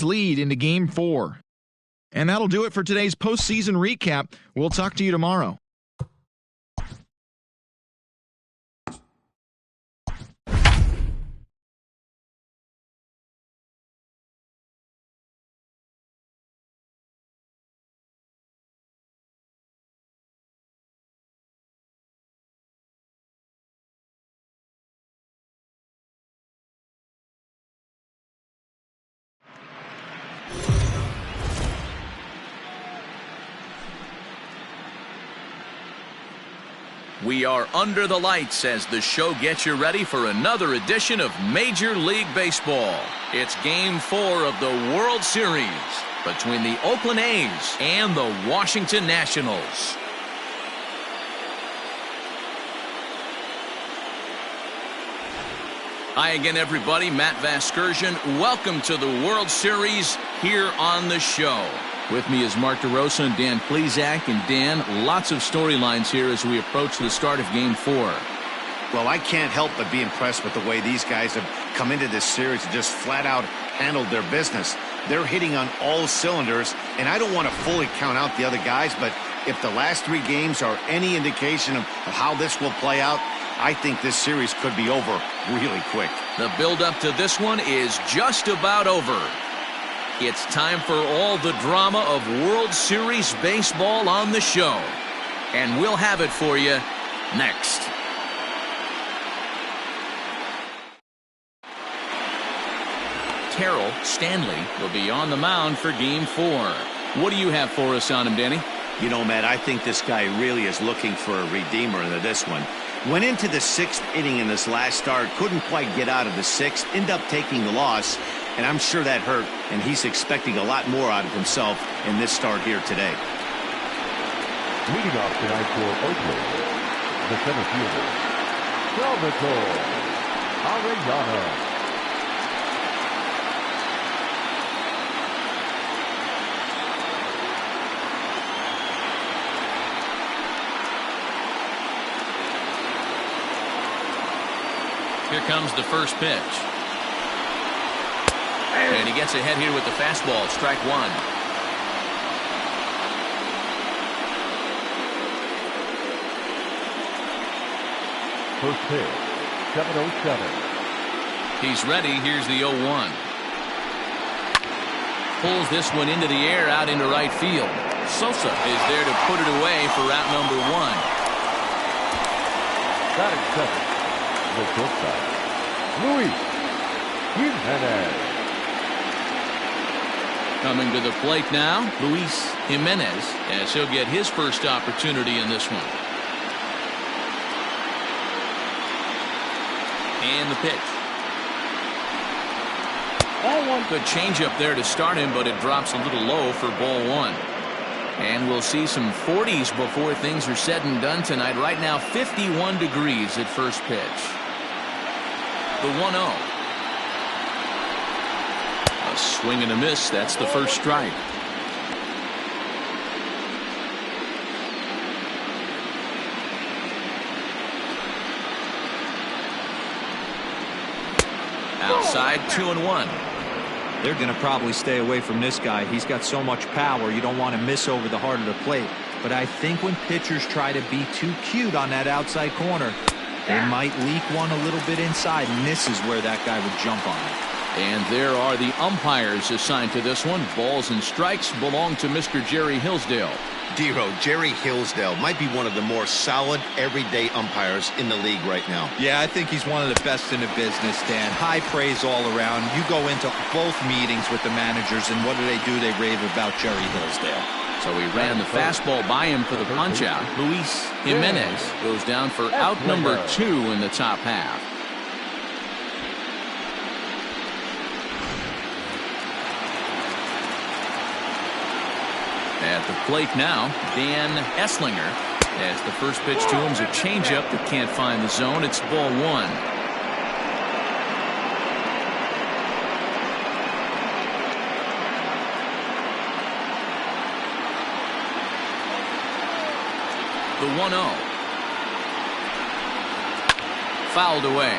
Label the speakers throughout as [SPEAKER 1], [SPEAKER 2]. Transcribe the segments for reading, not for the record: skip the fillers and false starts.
[SPEAKER 1] lead into Game 4. And that'll do it for today's postseason recap. We'll talk to you tomorrow.
[SPEAKER 2] We are under the lights as the show gets you ready for another edition of Major League Baseball. It's Game 4 of the World Series between the Oakland A's and the Washington Nationals. Hi again, everybody. Matt Vasgersian. Welcome to the World Series here on the show. With me is Mark DeRosa and Dan Plesac. And Dan, lots of storylines here as we approach the start of Game 4.
[SPEAKER 3] Well, I can't help but be impressed with the way these guys have come into this series and just flat out handled their business. They're hitting on all cylinders, and I don't want to fully count out the other guys, but if the last 3 games are any indication of how this will play out, I think this series could be over really quick.
[SPEAKER 2] The build-up to this one is just about over. It's time for all the drama of World Series baseball on the show. And we'll have it for you next. Terrell Stanley will be on the mound for Game 4. What do you have for us on him, Danny?
[SPEAKER 3] You know, Matt, I think this guy really is looking for a redeemer into this one. Went into the 6th inning in this last start, couldn't quite get out of the 6th, ended up taking the loss, and I'm sure that hurt, and he's expecting a lot more out of himself in this start here today.
[SPEAKER 4] Leading off tonight for Oakland, the center fielder, Salvatore Arellano.
[SPEAKER 2] Here comes the first pitch. And he gets ahead here with the fastball. Strike 1.
[SPEAKER 4] First pitch, 7:07.
[SPEAKER 2] He's ready. Here's the 0-1. Pulls this one into the air out into right field. Sosa is there to put it away for out number 1.
[SPEAKER 4] Batting 7th, the shortstop, Luis Jimenez.
[SPEAKER 2] Coming to the plate now, Luis Jimenez, as he'll get his first opportunity in this one. And the pitch. Ball 1. Good changeup there to start him, but it drops a little low for ball 1. And we'll see some 40s before things are said and done tonight. Right now, 51 degrees at first pitch. The 1-0. A swing and a miss. That's the first strike. Outside, 2-1.
[SPEAKER 5] They're going to probably stay away from this guy. He's got so much power. You don't want to miss over the heart of the plate. But I think when pitchers try to be too cute on that outside corner, they might leak one a little bit inside, and this is where that guy would jump on it.
[SPEAKER 2] And there are the umpires assigned to this one. Balls and strikes belong to Mr. Jerry Hillsdale.
[SPEAKER 3] Dero, Jerry Hillsdale might be one of the more solid everyday umpires in the league right now.
[SPEAKER 5] Yeah, I think he's one of the best in the business, Dan. High praise all around. You go into both meetings with the managers, and what do? They rave about Jerry Hillsdale.
[SPEAKER 2] So he ran the fastball by him for the punch-out. Luis Jimenez goes down for out number 2 in the top half. At the plate now, Dan Esslinger, as the first pitch to him is a changeup that can't find the zone. It's ball 1. The 1-0. Fouled away.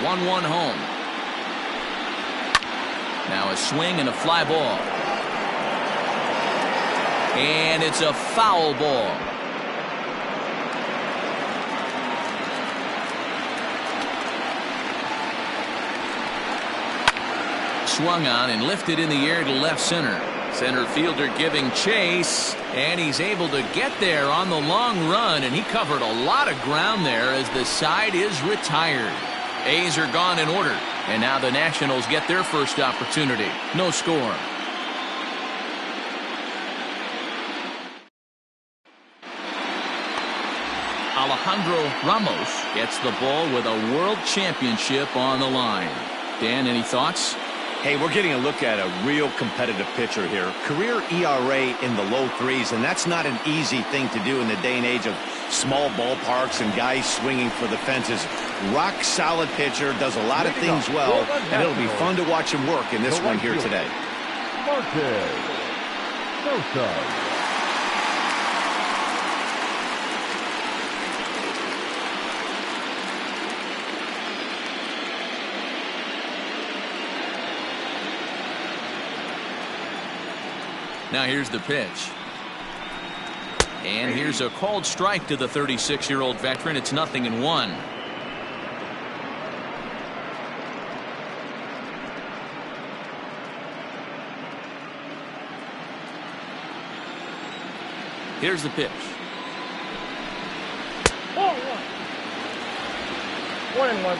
[SPEAKER 2] 1-1 home. Now a swing and a fly ball. And it's a foul ball. Swung on and lifted in the air to left center. Center fielder giving chase, and he's able to get there on the long run, and he covered a lot of ground there as the side is retired. A's are gone in order, and now the Nationals get their first opportunity. No score. Alejandro Ramos gets the ball with a world championship on the line. Dan, any thoughts?
[SPEAKER 3] Hey, we're getting a look at a real competitive pitcher here. Career ERA in the low threes, and that's not an easy thing to do in the day and age of small ballparks and guys swinging for the fences. Rock solid pitcher, does a lot of things well, and it'll be fun to watch him work in this one here today.
[SPEAKER 4] Marquez Sosa.
[SPEAKER 2] Now here's the pitch. And here's a called strike to the 36-year-old veteran. It's 0-1. Here's the pitch.
[SPEAKER 6] 1-1.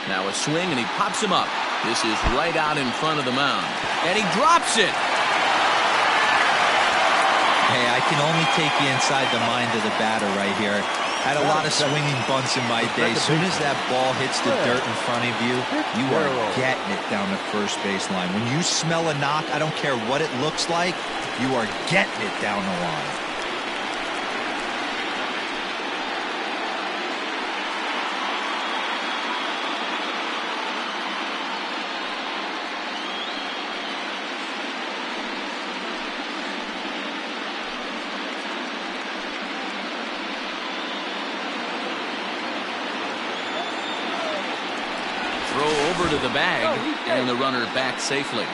[SPEAKER 2] Now a swing, and he pops him up. This is right out in front of the mound. And he drops it.
[SPEAKER 5] Hey, I can only take you inside the mind of the batter right here. Had a lot of swinging bunts in my day. As soon as that ball hits the dirt in front of you, you are getting it down the first baseline. When you smell a knock, I don't care what it looks like, you are getting it down the line.
[SPEAKER 2] Over to the bag, and the runner back safely.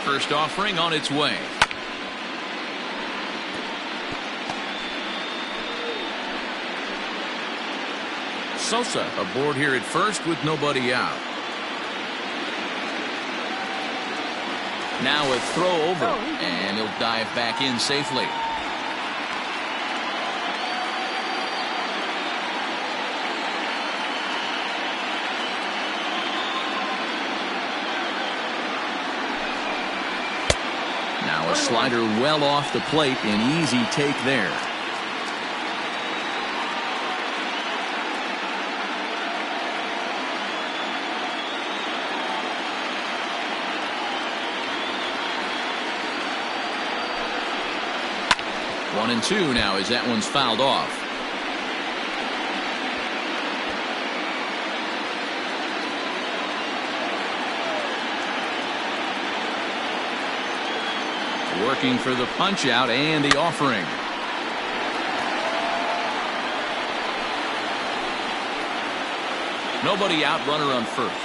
[SPEAKER 2] First offering on its way. Sosa aboard here at first with nobody out. Now a throw over, and he'll dive back in safely. Now a slider well off the plate, an easy take there. One and two now as that one's fouled off. Working for the punch out and the offering. Nobody out, runner on first.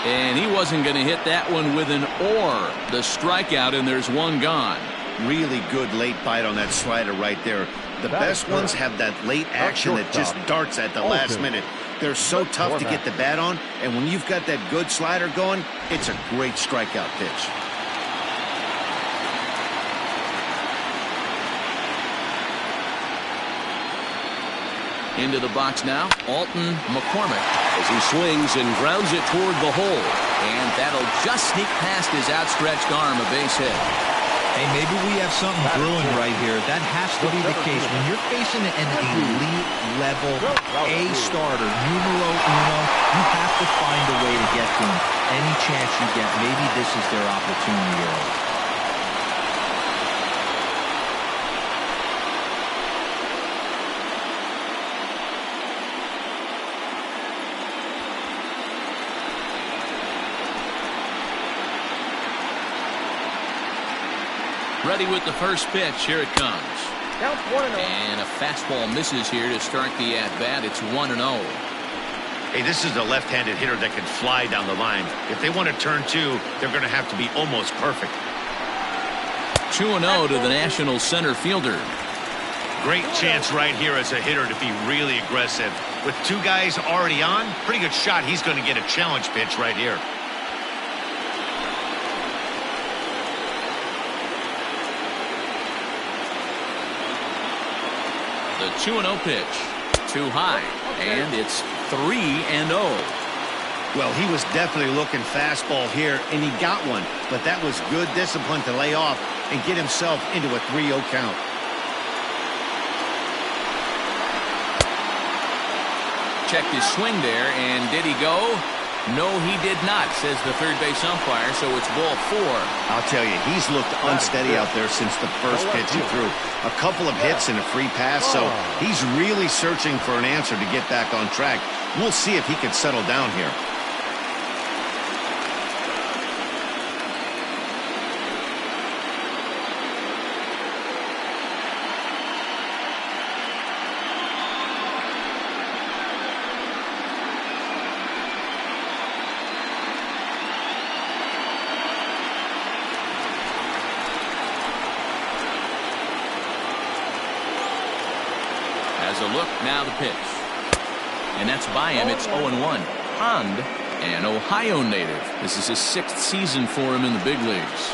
[SPEAKER 2] And he wasn't going to hit that one with an or. The strikeout, and there's one gone.
[SPEAKER 3] Really good late bite on that slider right there. The best ones have that late action that just darts at the last minute. They're so tough to get the bat on, and when you've got that good slider going, it's a great strikeout pitch.
[SPEAKER 2] Into the box now, Alton McCormick.
[SPEAKER 7] As he swings and grounds it toward the hole.
[SPEAKER 2] And that'll just sneak past his outstretched arm, a base hit.
[SPEAKER 5] Hey, maybe we have something brewing right here. That has to be the case. When you're facing an elite level A starter, numero uno, you have to find a way to get to him. Any chance you get, maybe this is their opportunity.
[SPEAKER 2] Ready with the first pitch. Here it comes. And a fastball misses here to start the at-bat. It's 1-0.
[SPEAKER 3] Hey, this is a left-handed hitter that can fly down the line. If they want to turn two, they're going to have to be almost perfect.
[SPEAKER 2] 2-0 to the National center fielder.
[SPEAKER 3] Great chance right here as a hitter to be really aggressive. With two guys already on, pretty good shot. He's going to get a challenge pitch right here.
[SPEAKER 2] The 2-0 pitch. Too high. And it's 3-0.
[SPEAKER 3] Well, he was definitely looking fastball here, and he got one. But that was good discipline to lay off and get himself into a 3-0 count.
[SPEAKER 2] Checked his swing there, and did he go? No, he did not, says the third base umpire, so it's ball 4.
[SPEAKER 3] I'll tell you, he's looked unsteady out there since the first pitch he threw. A couple of hits and a free pass, so he's really searching for an answer to get back on track. We'll see if he can settle down here.
[SPEAKER 2] As a look, now the pitch. And that's by him. It's 0-1. Pond, an Ohio native. This is his 6th season for him in the big leagues.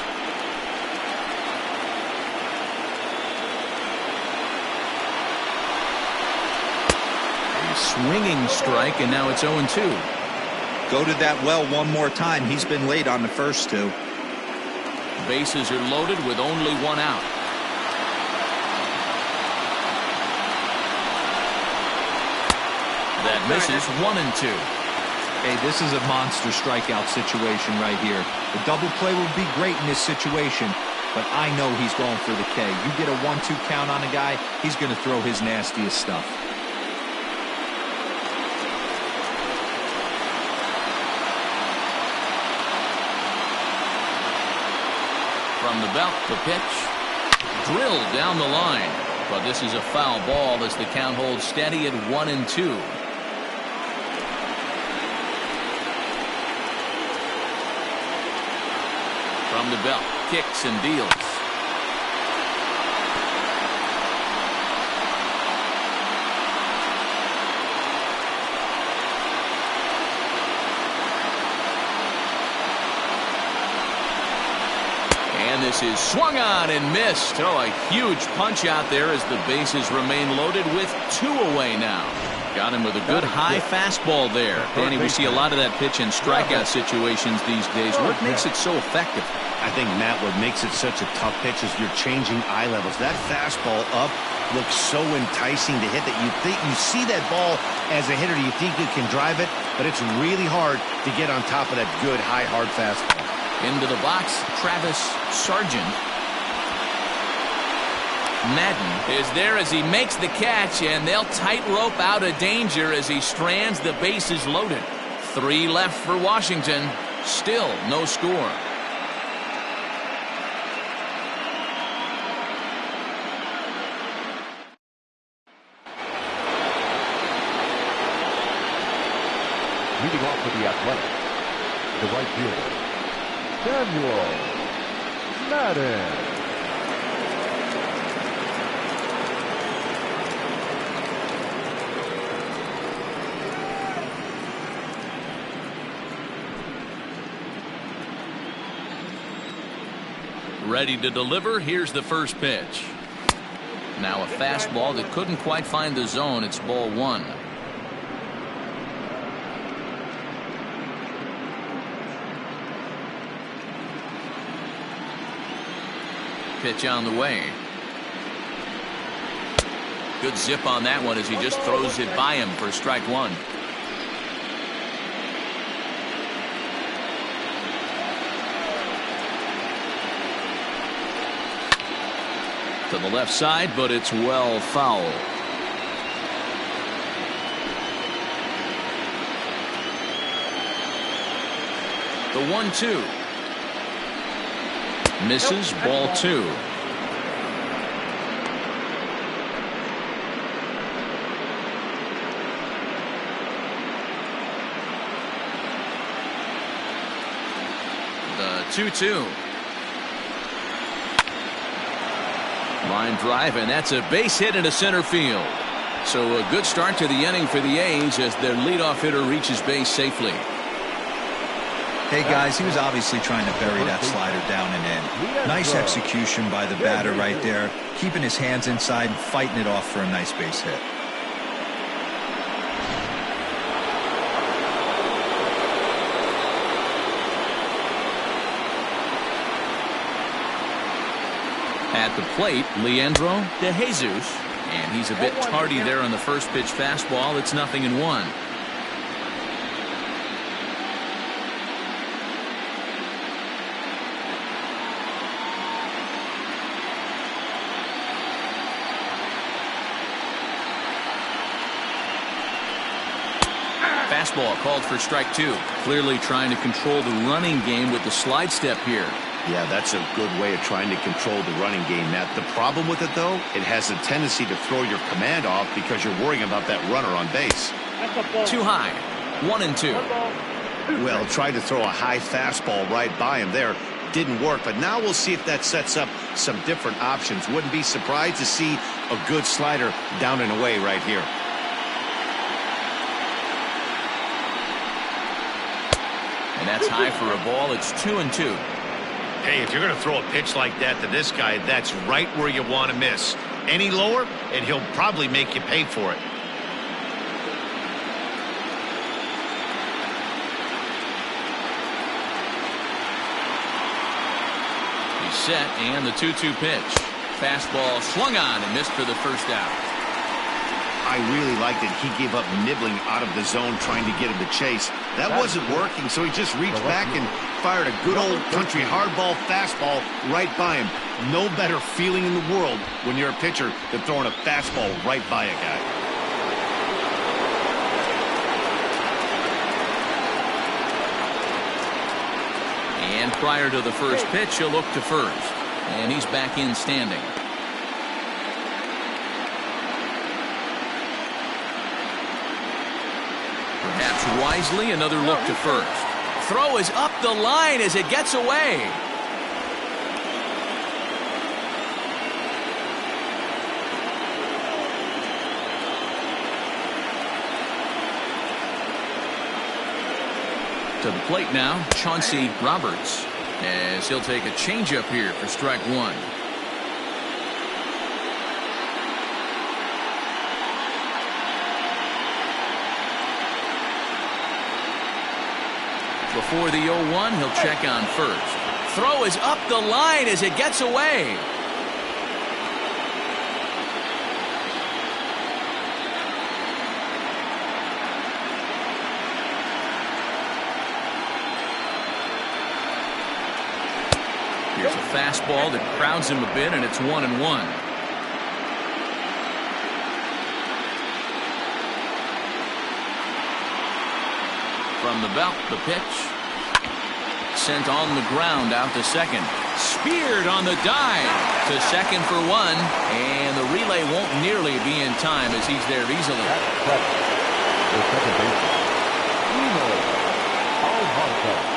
[SPEAKER 2] A swinging strike, and now it's 0-2.
[SPEAKER 5] Go to that well one more time. He's been late on the first two.
[SPEAKER 2] Bases are loaded with only one out. That misses. 1-2.
[SPEAKER 5] Hey, this is a monster strikeout situation right here. The double play would be great in this situation, but I know he's going for the K. You get a 1-2 count on a guy, he's going to throw his nastiest stuff.
[SPEAKER 2] From the belt, the pitch. Drilled down the line. But this is a foul ball as the count holds steady at 1-2. From the belt, kicks and deals. And this is swung on and missed. Oh, a huge punch out there as the bases remain loaded with 2 away now. Got him with a good high fastball there. Danny, we see a lot of that pitch in strikeout situations these days. What makes it so effective?
[SPEAKER 3] I think, Matt, what makes it such a tough pitch is you're changing eye levels. That fastball up looks so enticing to hit that you think you see that ball as a hitter. You think you can drive it, but it's really hard to get on top of that good high hard fastball.
[SPEAKER 2] Into the box, Travis Sargent. Madden is there as he makes the catch, and they'll tightrope out of danger as he strands the bases loaded. 3 left for Washington. Still no score.
[SPEAKER 4] Leading off for the Athletics, the right fielder, Daniel Madden.
[SPEAKER 2] Ready to deliver. Here's the first pitch. Now a fastball that couldn't quite find the zone. It's ball 1. Pitch on the way. Good zip on that one as he just throws it by him for strike 1. To the left side, but it's well foul. The 1-2. Misses, ball 2. 2-2. Line drive, and that's a base hit into center field. So a good start to the inning for the A's as their leadoff hitter reaches base safely.
[SPEAKER 5] Hey guys, he was obviously trying to bury that slider down and in. Nice execution by the batter right there, keeping his hands inside and fighting it off for a nice base hit.
[SPEAKER 2] At the plate, Leandro De Jesus, and he's a bit tardy there on the first pitch fastball. It's 0-1. Fastball called for strike 2. Clearly trying to control the running game with the slide step here.
[SPEAKER 3] Yeah, that's a good way of trying to control the running game, Matt. The problem with it, though, it has a tendency to throw your command off because you're worrying about that runner on base.
[SPEAKER 2] Too high. 1-2.
[SPEAKER 3] Well, tried to throw a high fastball right by him there. Didn't work, but now we'll see if that sets up some different options. Wouldn't be surprised to see a good slider down and away right here.
[SPEAKER 2] And that's high for a ball. It's 2-2.
[SPEAKER 3] Hey, if you're going to throw a pitch like that to this guy, that's right where you want to miss. Any lower, and he'll probably make you pay for it.
[SPEAKER 2] He's set, and the 2-2 pitch. Fastball swung on and missed for the first out.
[SPEAKER 3] I really liked it. He gave up nibbling out of the zone trying to get him to chase. That wasn't working, so he just reached back and fired a good old country hardball fastball right by him. No better feeling in the world when you're a pitcher than throwing a fastball right by a guy.
[SPEAKER 2] And prior to the first pitch, he'll look to first. And he's back in standing. Perhaps wisely, another look to first. Throw is up the line as it gets away. To the plate now, Chauncey Roberts, as he'll take a changeup here for strike 1. Before the 0-1, he'll check on first. Throw is up the line as it gets away. Here's a fastball that crowds him a bit, and it's 1-1. From the belt, the pitch. Sent on the ground out to second. Speared on the dive to second for 1. And the relay won't nearly be in time as he's there easily.
[SPEAKER 4] The second baseman, In Oakland.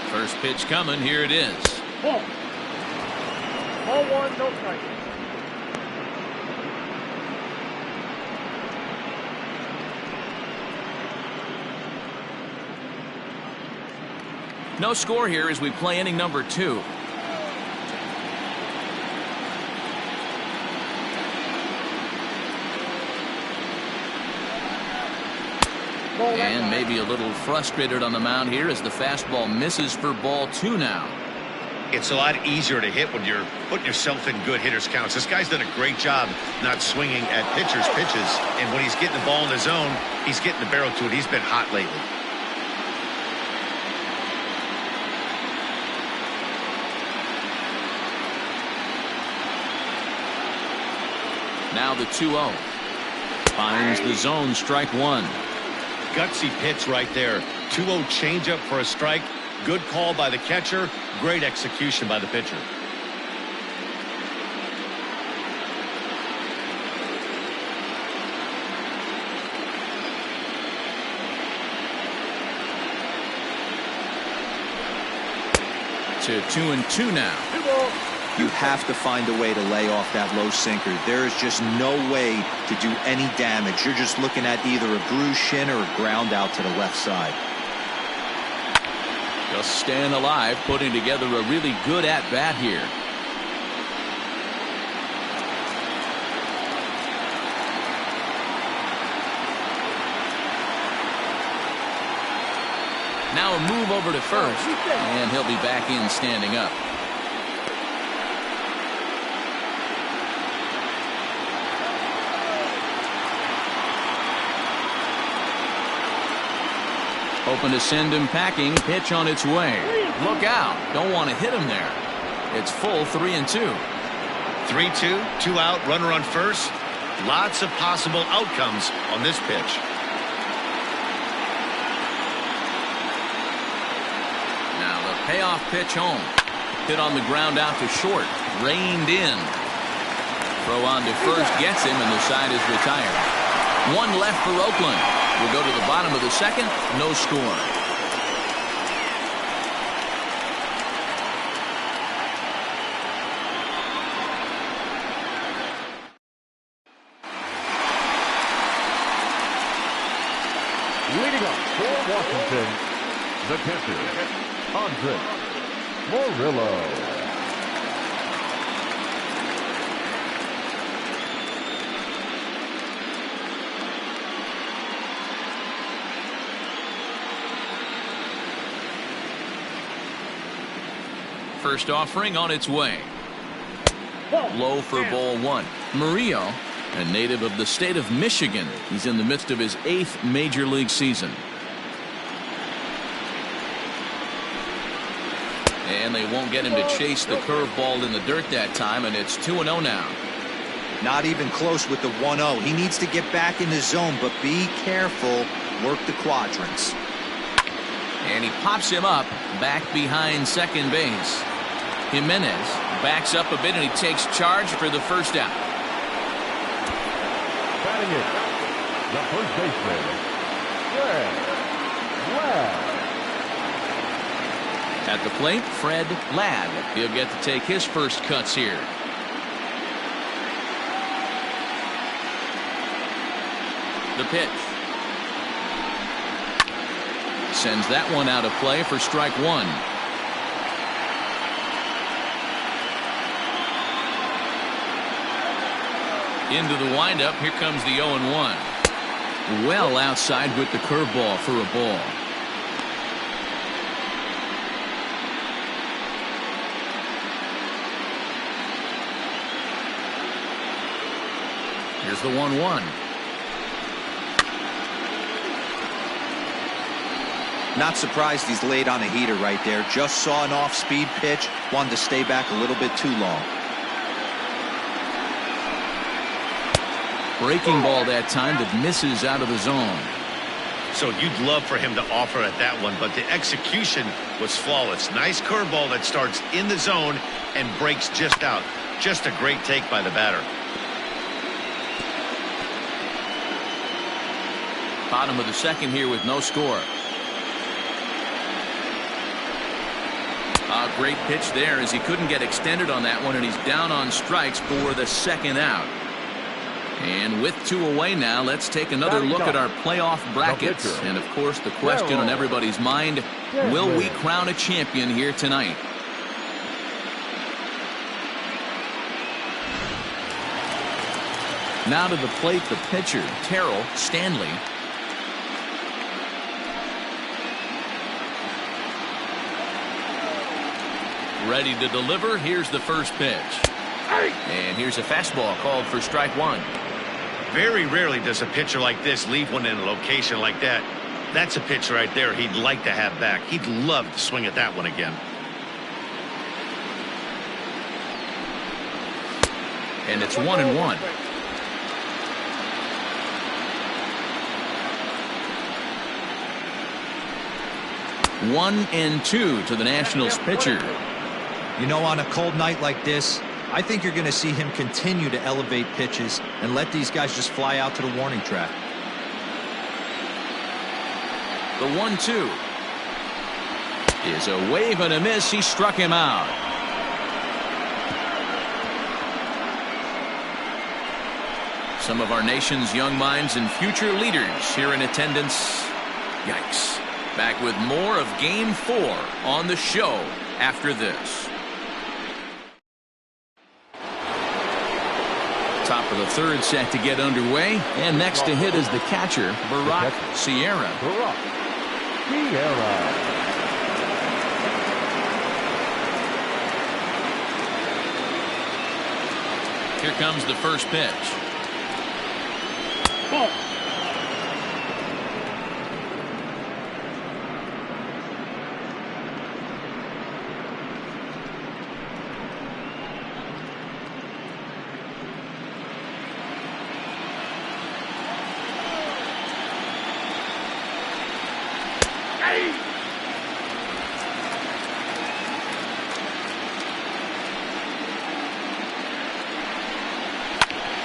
[SPEAKER 2] First pitch coming. Here it is.
[SPEAKER 6] Ball 1, no strike.
[SPEAKER 2] No score here as we play inning number 2. And maybe a little frustrated on the mound here as the fastball misses for ball 2 now.
[SPEAKER 3] It's a lot easier to hit when you're putting yourself in good hitters' counts. This guy's done a great job not swinging at pitchers' pitches. And when he's getting the ball in the zone, he's getting the barrel to it. He's been hot lately.
[SPEAKER 2] Now the 2-0. Finds the zone, strike one.
[SPEAKER 3] Gutsy pitch right there. 2-0 changeup for a strike. Good call by the catcher. Great execution by the pitcher.
[SPEAKER 2] To 2-2 now.
[SPEAKER 5] You have to find a way to lay off that low sinker. There is just no way to do any damage. You're just looking at either a bruised shin or a ground out to the left side.
[SPEAKER 2] Just staying alive, putting together a really good at-bat here. Now a move over to first, and he'll be back in standing up. Open to send him packing. Pitch on its way. Look out. Don't want to hit him there. It's full 3-2.
[SPEAKER 3] 3-2, 2 out, runner on first. Lots of possible outcomes on this pitch.
[SPEAKER 2] Now the payoff pitch home. Hit on the ground out to short. Reined in. Throw on to first gets him, and the side is retired. One left for Oakland. We'll go to the bottom of the second. No score.
[SPEAKER 4] Leading up for Washington, the catcher, Andre Murillo.
[SPEAKER 2] First offering on its way. Low for ball one. Murillo, a native of the state of Michigan. He's in the midst of his 8th major league season. And they won't get him to chase the curveball in the dirt that time, and it's 2-0 now.
[SPEAKER 5] Not even close with the 1-0. He needs to get back in the zone, but be careful. Work the quadrants.
[SPEAKER 2] And he pops him up back behind second base. Jimenez backs up a bit, and he takes charge for the first out.
[SPEAKER 4] Batting it, the first baseman, Fred Ladd.
[SPEAKER 2] At the plate, Fred Ladd. He'll get to take his first cuts here. The pitch. Sends that one out of play for strike one. Into the windup. Here comes the 0-1. Well outside with the curveball for a ball. Here's the 1-1.
[SPEAKER 5] Not surprised he's laid on a heater right there. Just saw an off-speed pitch. Wanted to stay back a little bit too long.
[SPEAKER 2] Breaking ball that time that misses out of the zone.
[SPEAKER 3] So you'd love for him to offer at that one, but the execution was flawless. Nice curveball that starts in the zone and breaks just out. Just a great take by the batter.
[SPEAKER 2] Bottom of the second here with no score. A great pitch there as he couldn't get extended on that one, and he's down on strikes for the second out. And with 2 away now, let's take another look at our playoff brackets. And of course, the question on everybody's mind, will we crown a champion here tonight? Now to the plate, the pitcher, Terrell Stanley. Ready to deliver. Here's the first pitch. And here's a fastball called for strike one.
[SPEAKER 3] Very rarely does a pitcher like this leave one in a location like that. That's a pitch right there he'd like to have back. He'd love to swing at that one again.
[SPEAKER 2] And it's 1-1. 1-2 to the Nationals pitcher.
[SPEAKER 5] You know, on a cold night like this, I think you're going to see him continue to elevate pitches and let these guys just fly out to the warning track.
[SPEAKER 2] The 1-2 is a wave and a miss. He struck him out. Some of our nation's young minds and future leaders here in attendance. Yikes. Back with more of Game 4 on the show after this. Top of the third set to get underway. And next to hit is the catcher, Barack Sierra. Here comes the first pitch. Ball.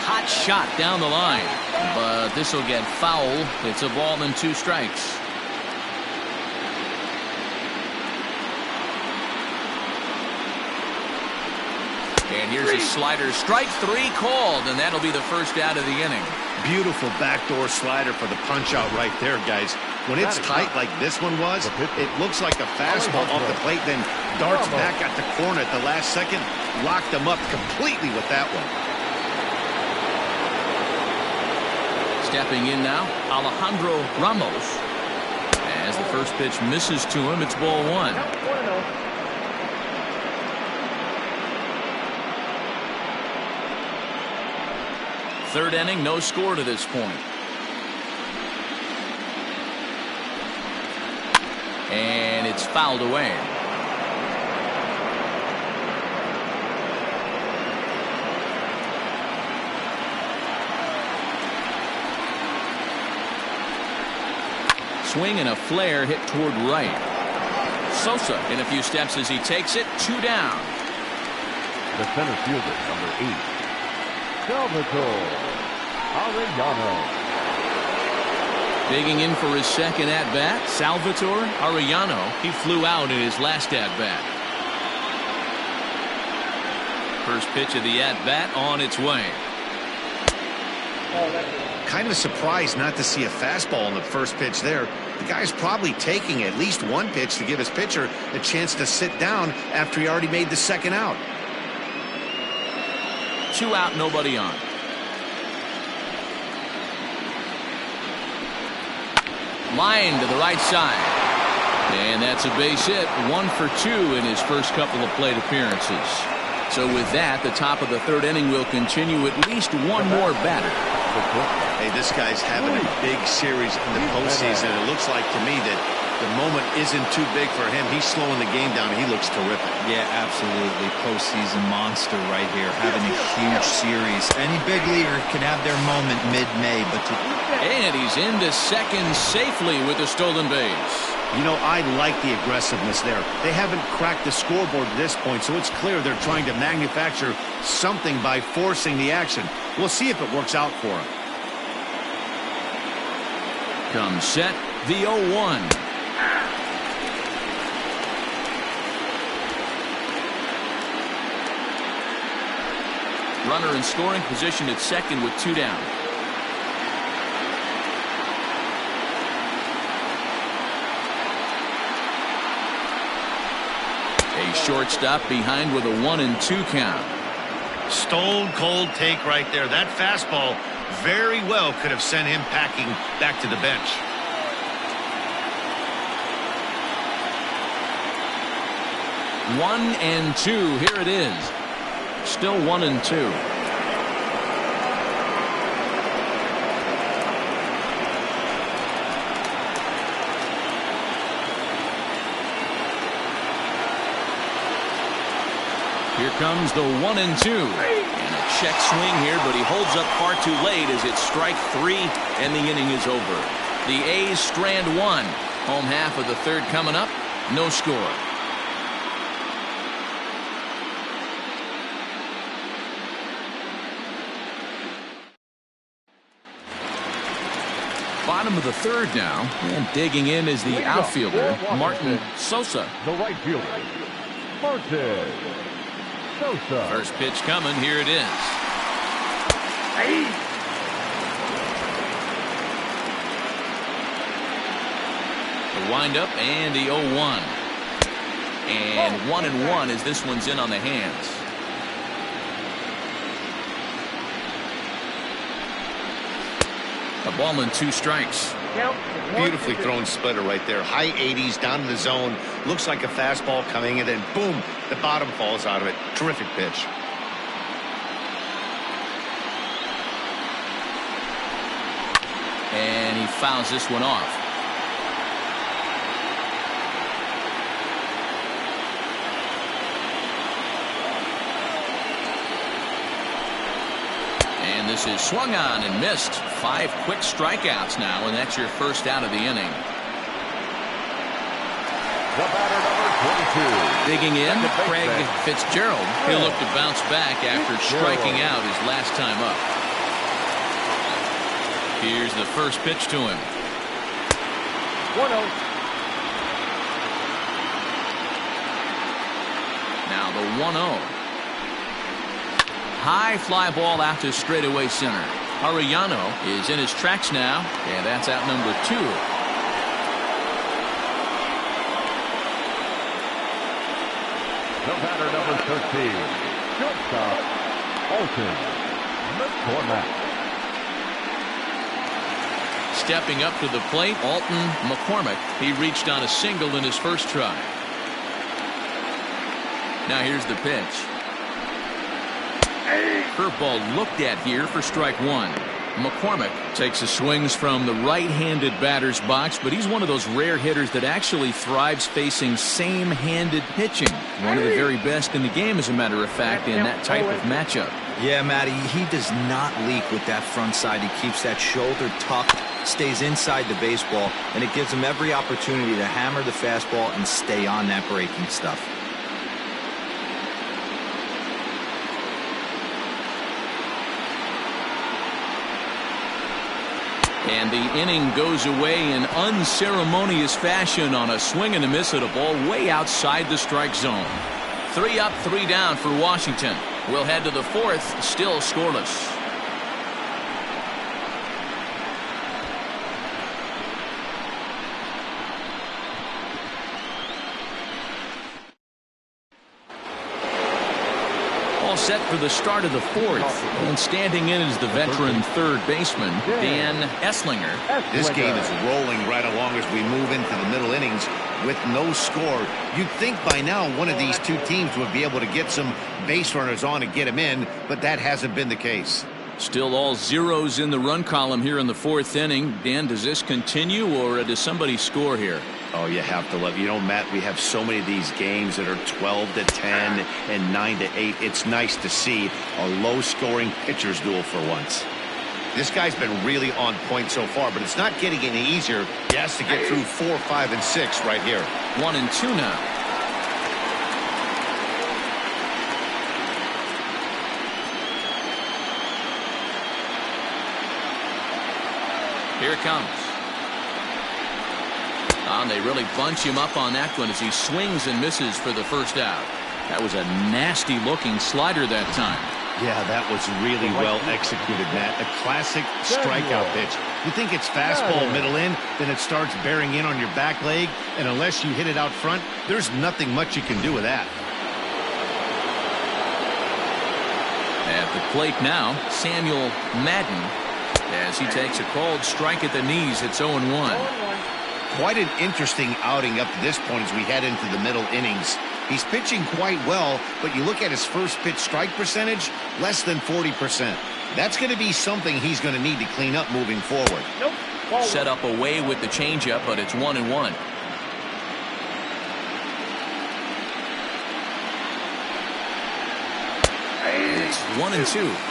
[SPEAKER 2] Hot shot down the line, but this will get foul. It's a ball and 2 strikes. And here's a slider. Strike 3 called, and that'll be the first out of the inning.
[SPEAKER 3] Beautiful backdoor slider for the punch out right there, guys. When it's tight like this one was, it looks like a fastball off the plate, then darts back at the corner at the last second. Locked them up completely with that one.
[SPEAKER 2] Stepping in now, Alejandro Ramos. As the first pitch misses to him, it's ball 1. Third inning, no score to this point. And it's fouled away. Swing and a flare hit toward right. Sosa in a few steps as he takes it. 2 down.
[SPEAKER 4] The center fielder, number 8, Salvatore Arellano.
[SPEAKER 2] Digging in for his second at-bat, Salvatore Arellano. He flew out in his last at-bat. First pitch of the at-bat on its way.
[SPEAKER 3] Kind of surprised not to see a fastball on the first pitch there. The guy's probably taking at least one pitch to give his pitcher a chance to sit down after he already made the second out.
[SPEAKER 2] 2 out, nobody on. Line to the right side. And that's a base hit. 1 for 2 in his first couple of plate appearances. So with that, the top of the third inning will continue at least one more batter.
[SPEAKER 3] Hey, this guy's having a big series in the postseason. It looks like to me that the moment isn't too big for him. He's slowing the game down. He looks terrific.
[SPEAKER 5] Yeah, absolutely. Postseason monster right here. Having a huge series. Any big leaguer can have their moment mid-May, but
[SPEAKER 2] and he's into second safely with a stolen base.
[SPEAKER 3] You know, I like the aggressiveness there. They haven't cracked the scoreboard at this point, so it's clear they're trying to manufacture something by forcing the action. We'll see if it works out for him.
[SPEAKER 2] Comes set, the 0-1. Runner in scoring position at second with 2 down. A shortstop behind with a 1-2 count.
[SPEAKER 3] Stone cold take right there. That fastball very well could have sent him packing back to the bench.
[SPEAKER 2] One and two. Here it is. Still 1-2. Here comes the 1-2. And a check swing here, but he holds up far too late as it's strike 3 and the inning is over. The A's strand 1. Home half of the third coming up. No score. Bottom of the third now, and digging in is the outfielder, Martin Sosa.
[SPEAKER 4] The right fielder, Martin Sosa.
[SPEAKER 2] First pitch coming. Here it is. The windup and the 0-1. And 1-1 as this one's in on the hands. A ball and 2 strikes.
[SPEAKER 3] Beautifully thrown splitter right there. High 80s down in the zone. Looks like a fastball coming, and then boom, the bottom falls out of it. Terrific pitch.
[SPEAKER 2] And he fouls this one off. And this is swung on and missed. 5 quick strikeouts now, and that's your first out of the inning.
[SPEAKER 4] The batter, number 22.
[SPEAKER 2] Digging in, Craig Fitzgerald. He'll look to bounce back after striking out his last time up. Here's the first pitch to him.
[SPEAKER 4] 1-0.
[SPEAKER 2] Now the 1-0. High fly ball out to straightaway center. Arellano is in his tracks now, and that's out number 2.
[SPEAKER 4] The batter, number 13. Shortstop, Alton McCormick.
[SPEAKER 2] Stepping up to the plate, Alton McCormick. He reached on a single in his first try. Now here's the pitch. Curveball looked at here for strike 1. McCormick takes his swings from the right-handed batter's box, but he's one of those rare hitters that actually thrives facing same-handed pitching. One of the very best in the game, as a matter of fact, in that type of matchup.
[SPEAKER 5] Yeah, Matty, he does not leak with that front side. He keeps that shoulder tucked, stays inside the baseball, and it gives him every opportunity to hammer the fastball and stay on that breaking stuff.
[SPEAKER 2] And the inning goes away in unceremonious fashion on a swing and a miss at a ball way outside the strike zone. 3 up, 3 down for Washington. We'll head to the 4th, still scoreless. All set for the start of the 4th, and standing in is the veteran third baseman, Dan Esslinger.
[SPEAKER 3] This game is rolling right along as we move into the middle innings with no score. You'd think by now one of these two teams would be able to get some base runners on and get them in, but that hasn't been the case.
[SPEAKER 2] Still all zeros in the run column here in the 4th inning. Dan, does this continue, or does somebody score here?
[SPEAKER 3] Oh, you have to love, Matt, we have so many of these games that are 12-10 and 9-8. It's nice to see a low-scoring pitcher's duel for once. This guy's been really on point so far, but it's not getting any easier. He has to get through 4, 5, and 6 right here.
[SPEAKER 2] 1-2 now. Here it comes. And they really bunch him up on that one as he swings and misses for the first out. That was a nasty looking slider that time.
[SPEAKER 3] Yeah, that was really well executed, Matt. A classic strikeout pitch. You think it's fastball middle in, then it starts bearing in on your back leg, and unless you hit it out front, there's nothing much you can do with that.
[SPEAKER 2] At the plate now, Samuel Madden, as he takes a called strike at the knees. It's 0-1.
[SPEAKER 3] Quite an interesting outing up to this point as we head into the middle innings. He's pitching quite well, but you look at his first pitch strike percentage, less than 40%. That's going to be something he's going to need to clean up moving forward.
[SPEAKER 2] Set up away with the changeup, but it's 1-1. It's 1-2.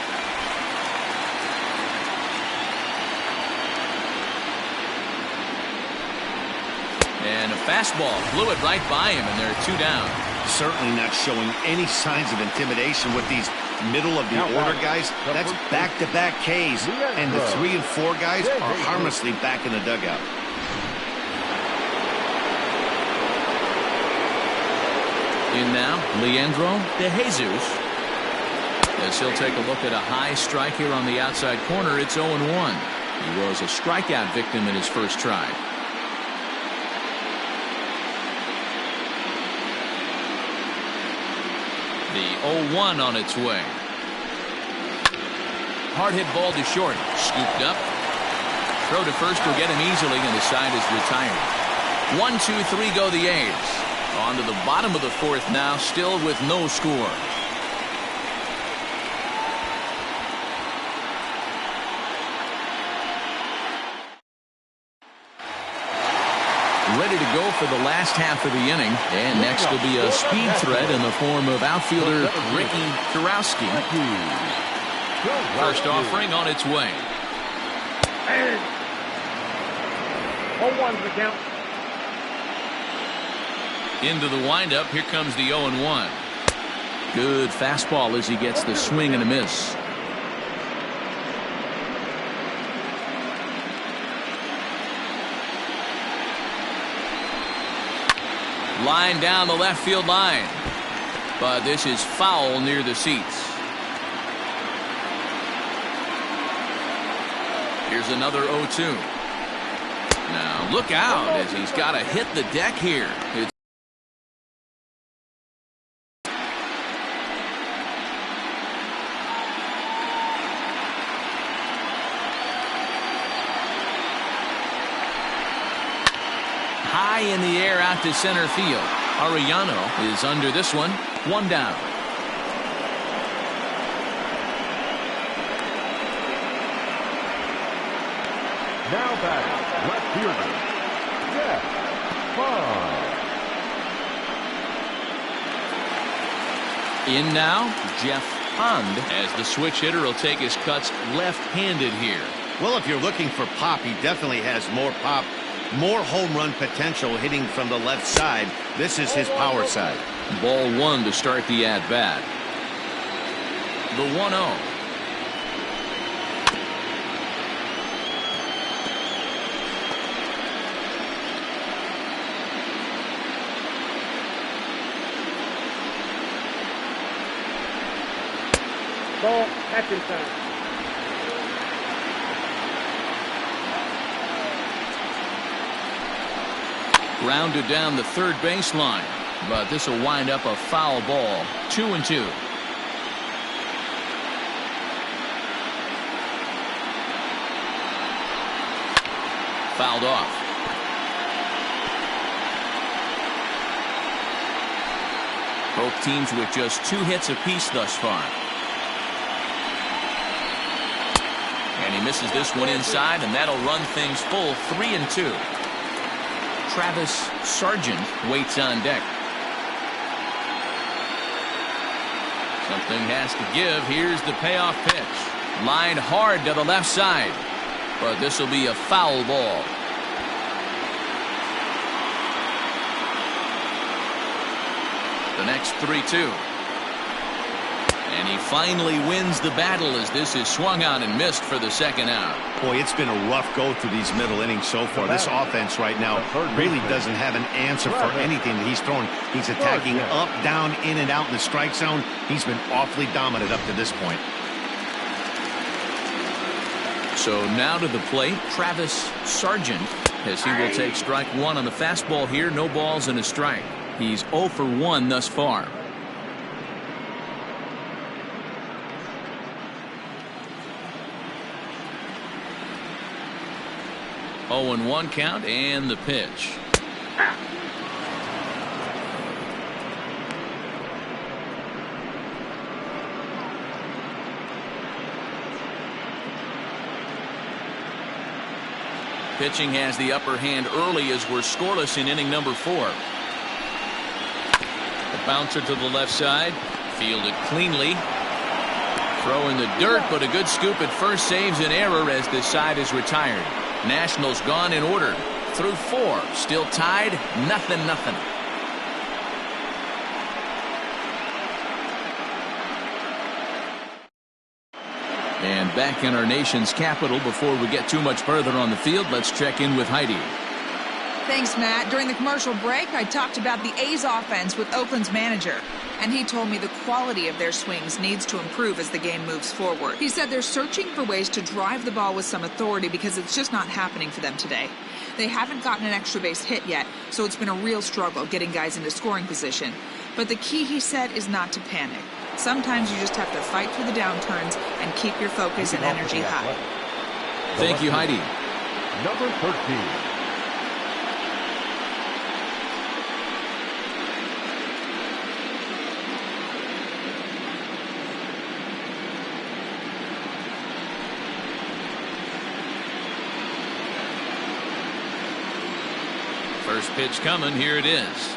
[SPEAKER 2] fastball blew it right by him, and they're 2 down.
[SPEAKER 3] Certainly not showing any signs of intimidation with these middle of the order guys. That's back-to-back Ks, and the 3 and 4 guys are harmlessly back in the dugout.
[SPEAKER 2] In now, Leandro De Jesus. As he'll take a look at a high strike here on the outside corner, it's 0-1. He was a strikeout victim in his first try. The 0-1 on its way. Hard hit ball to short. Scooped up. Throw to first will get him easily, and the side is retired. 1, 2, 3 go the A's. On to the bottom of the 4th now, still with no score. Ready to go for the last half of the inning. And next will be a speed threat in the form of outfielder Ricky Kurowski. First offering on its way.
[SPEAKER 4] 0-1's the count.
[SPEAKER 2] Into the windup. Here comes the 0-1. Good fastball as he gets the swing and a miss. Line down the left field line. But this is foul near the seats. Here's another 0-2. Now look out as he's got to hit the deck here. It's high in the air out to center field. Arellano is under this one. 1 down.
[SPEAKER 4] Now batting, left fielder, Jeff Pond.
[SPEAKER 2] In now, Jeff Pond, as the switch hitter will take his cuts left-handed here.
[SPEAKER 3] Well, if you're looking for pop, he definitely has more pop, more home run potential hitting from the left side. This is his power side.
[SPEAKER 2] Ball 1 to start the at-bat. The 1-0.
[SPEAKER 4] Ball, action time.
[SPEAKER 2] Grounded down the third baseline, but this will wind up a foul ball. 2-2. Fouled off. Both teams with just 2 hits apiece thus far. And he misses this one inside, and that'll run things full. 3-2. Travis Sargent waits on deck. Something has to give. Here's the payoff pitch. Lined hard to the left side. But this will be a foul ball. The next 3-2. And he finally wins the battle as this is swung on and missed for the second out.
[SPEAKER 3] Boy, it's been a rough go through these middle innings so far. This offense right now really doesn't have an answer for anything that he's throwing. He's attacking up, down, in, and out in the strike zone. He's been awfully dominant up to this point.
[SPEAKER 2] So now to the plate, Travis Sargent, as he will take strike 1 on the fastball here. No balls and a strike. He's 0 for 1 thus far. Oh, and 1 count, and the pitch. Pitching has the upper hand early as we're scoreless in inning number 4. The bouncer to the left side, fielded cleanly. Throw in the dirt, but a good scoop at first saves an error as this side is retired. Nationals gone in order. through 4. Still tied, 0-0. And back in our nation's capital, before we get too much further on the field, let's check in with Heidi.
[SPEAKER 6] Thanks, Matt. During the commercial break, I talked about the A's offense with Oakland's manager, and he told me the quality of their swings needs to improve as the game moves forward. He said they're searching for ways to drive the ball with some authority because it's just not happening for them today. They haven't gotten an extra base hit yet, so it's been a real struggle getting guys into scoring position. But the key, he said, is not to panic. Sometimes you just have to fight through the downturns and keep your focus and energy high.
[SPEAKER 2] Thank you, Heidi.
[SPEAKER 4] Number 13.
[SPEAKER 2] First pitch coming. Here it is.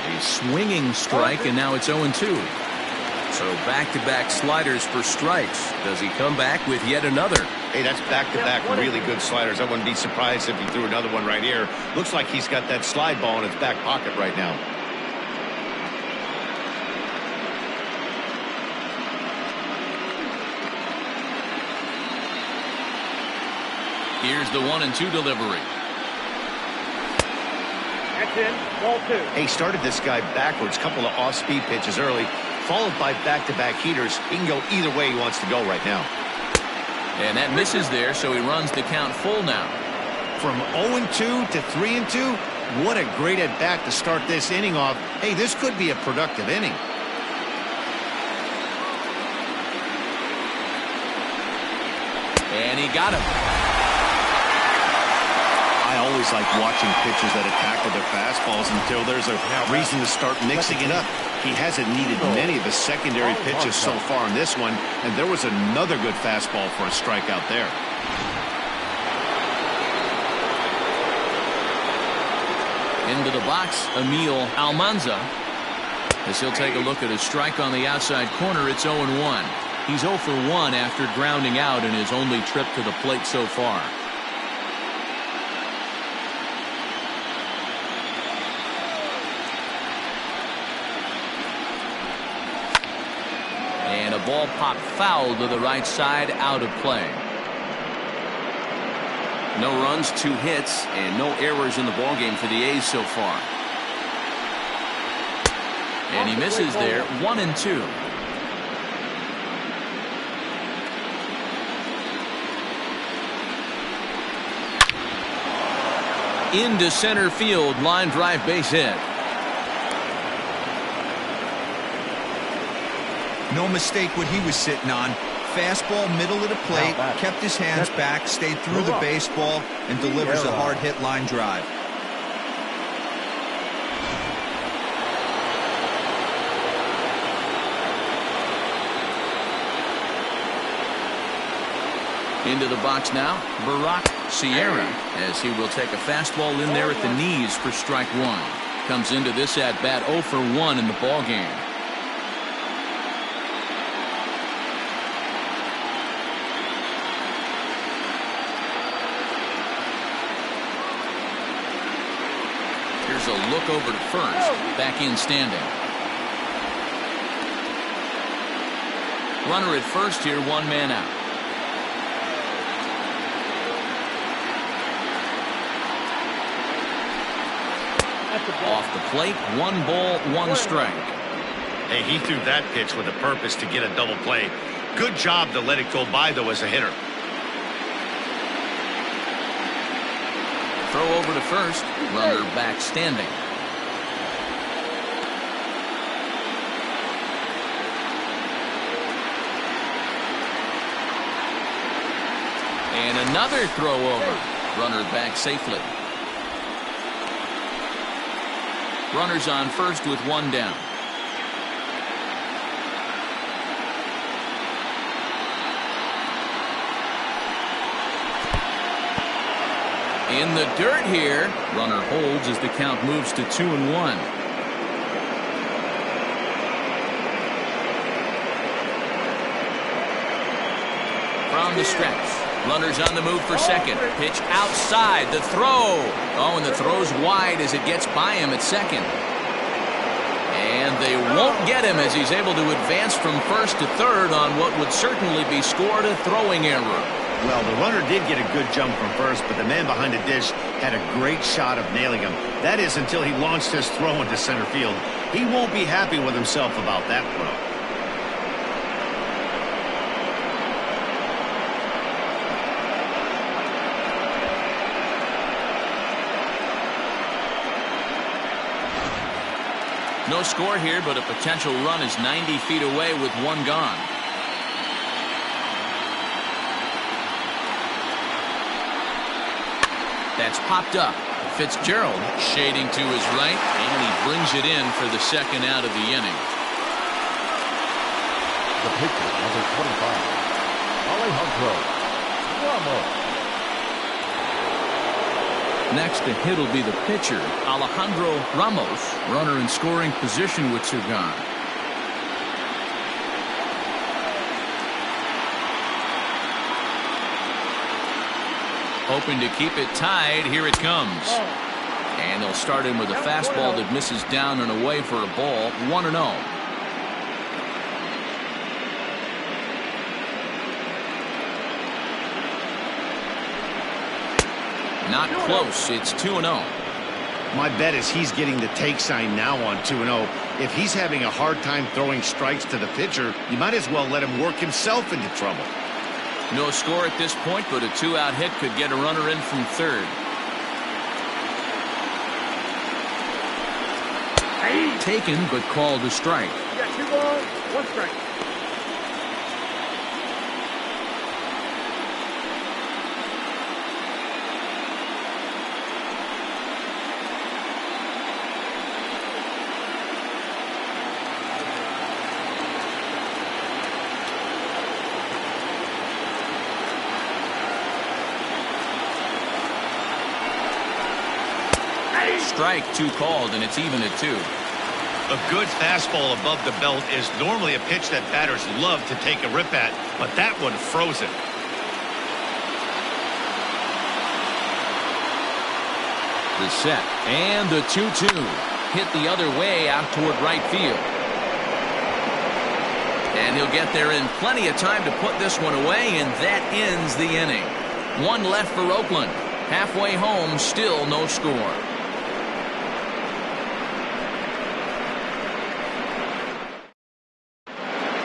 [SPEAKER 2] A swinging strike, and now it's 0-2. So back-to-back sliders for strikes. Does he come back with yet another?
[SPEAKER 3] Hey, that's back-to-back really good sliders. I wouldn't be surprised if he threw another one right here. Looks like he's got that slide ball in his back pocket right now.
[SPEAKER 2] Here's the 1-2 delivery.
[SPEAKER 4] That's in. Ball 2.
[SPEAKER 3] Hey, started this guy backwards. Couple of off-speed pitches early, followed by back-to-back heaters. He can go either way he wants to go right now.
[SPEAKER 2] And that misses there, so he runs the count full now.
[SPEAKER 3] From 0-2 to 3-2, what a great at-bat to start this inning off. Hey, this could be a productive inning.
[SPEAKER 2] And he got him.
[SPEAKER 3] I always like watching pitchers that attack with their fastballs until there's a reason to start mixing it up. He hasn't needed many of his secondary pitches so far in this one, and there was another good fastball for a strikeout there.
[SPEAKER 2] Into the box, Emil Almanza. As he'll take a look at a strike on the outside corner, it's 0-1. He's 0 for 1 after grounding out in his only trip to the plate so far. And a ball popped foul to the right side, out of play. No runs, 2 hits, and no errors in the ballgame for the A's so far. And he misses there, 1-2. Into center field, line drive base hit.
[SPEAKER 5] No mistake what he was sitting on. Fastball middle of the plate, kept his hands back, stayed through the baseball, and delivers a hard hit line drive.
[SPEAKER 2] Into the box now, Barack Sierra, as he will take a fastball in there at the knees for strike 1. Comes into this at bat 0 for 1 in the ball game. Here's a look over to first. Back in standing. Runner at first here, 1 man out. Off the plate, 1 ball, 1 strike.
[SPEAKER 3] Hey, he threw that pitch with a purpose to get a double play. Good job to let it go by, though, as a hitter.
[SPEAKER 2] Throw over to first. Runner back standing. And another throw over. Runner back safely. Runners on first with 1 down. In the dirt here. Runner holds as the count moves to 2-1. from the stretch. Runners on the move for second. Pitch outside. The throw. Oh, and the throw's wide as it gets by him at second. And they won't get him as he's able to advance from first to third on what would certainly be scored a throwing error.
[SPEAKER 3] Well, the runner did get a good jump from first, but the man behind the dish had a great shot of nailing him. That is until he launched his throw into center field. He won't be happy with himself about that throw.
[SPEAKER 2] No score here, but a potential run is 90 feet away with one gone. That's popped up. Fitzgerald shading to his right, and he brings it in for the second out of the inning.
[SPEAKER 4] The pitcher, number 25, Alejandro Ramos.
[SPEAKER 2] Next to hit will be the pitcher, Alejandro Ramos. Runner in scoring position with two gone. Hoping to keep it tied. Here it comes. And they'll start in with a fastball that misses down and away for a ball. 1-0. Not close. It's 2-0.
[SPEAKER 3] My bet is he's getting the take sign now on 2-0. If he's having a hard time throwing strikes to the pitcher, you might as well let him work himself into trouble.
[SPEAKER 2] No score at this point, but a two-out hit could get a runner in from third. Taken, but called a strike.
[SPEAKER 4] You got 2 balls, 1 strike.
[SPEAKER 2] Strike, 2 called, and it's even at 2.
[SPEAKER 3] A good fastball above the belt is normally a pitch that batters love to take a rip at, but that one froze it.
[SPEAKER 2] The set, and the 2-2. Hit the other way out toward right field. And he'll get there in plenty of time to put this one away, and that ends the inning. 1 left for Oakland. Halfway home, still no score.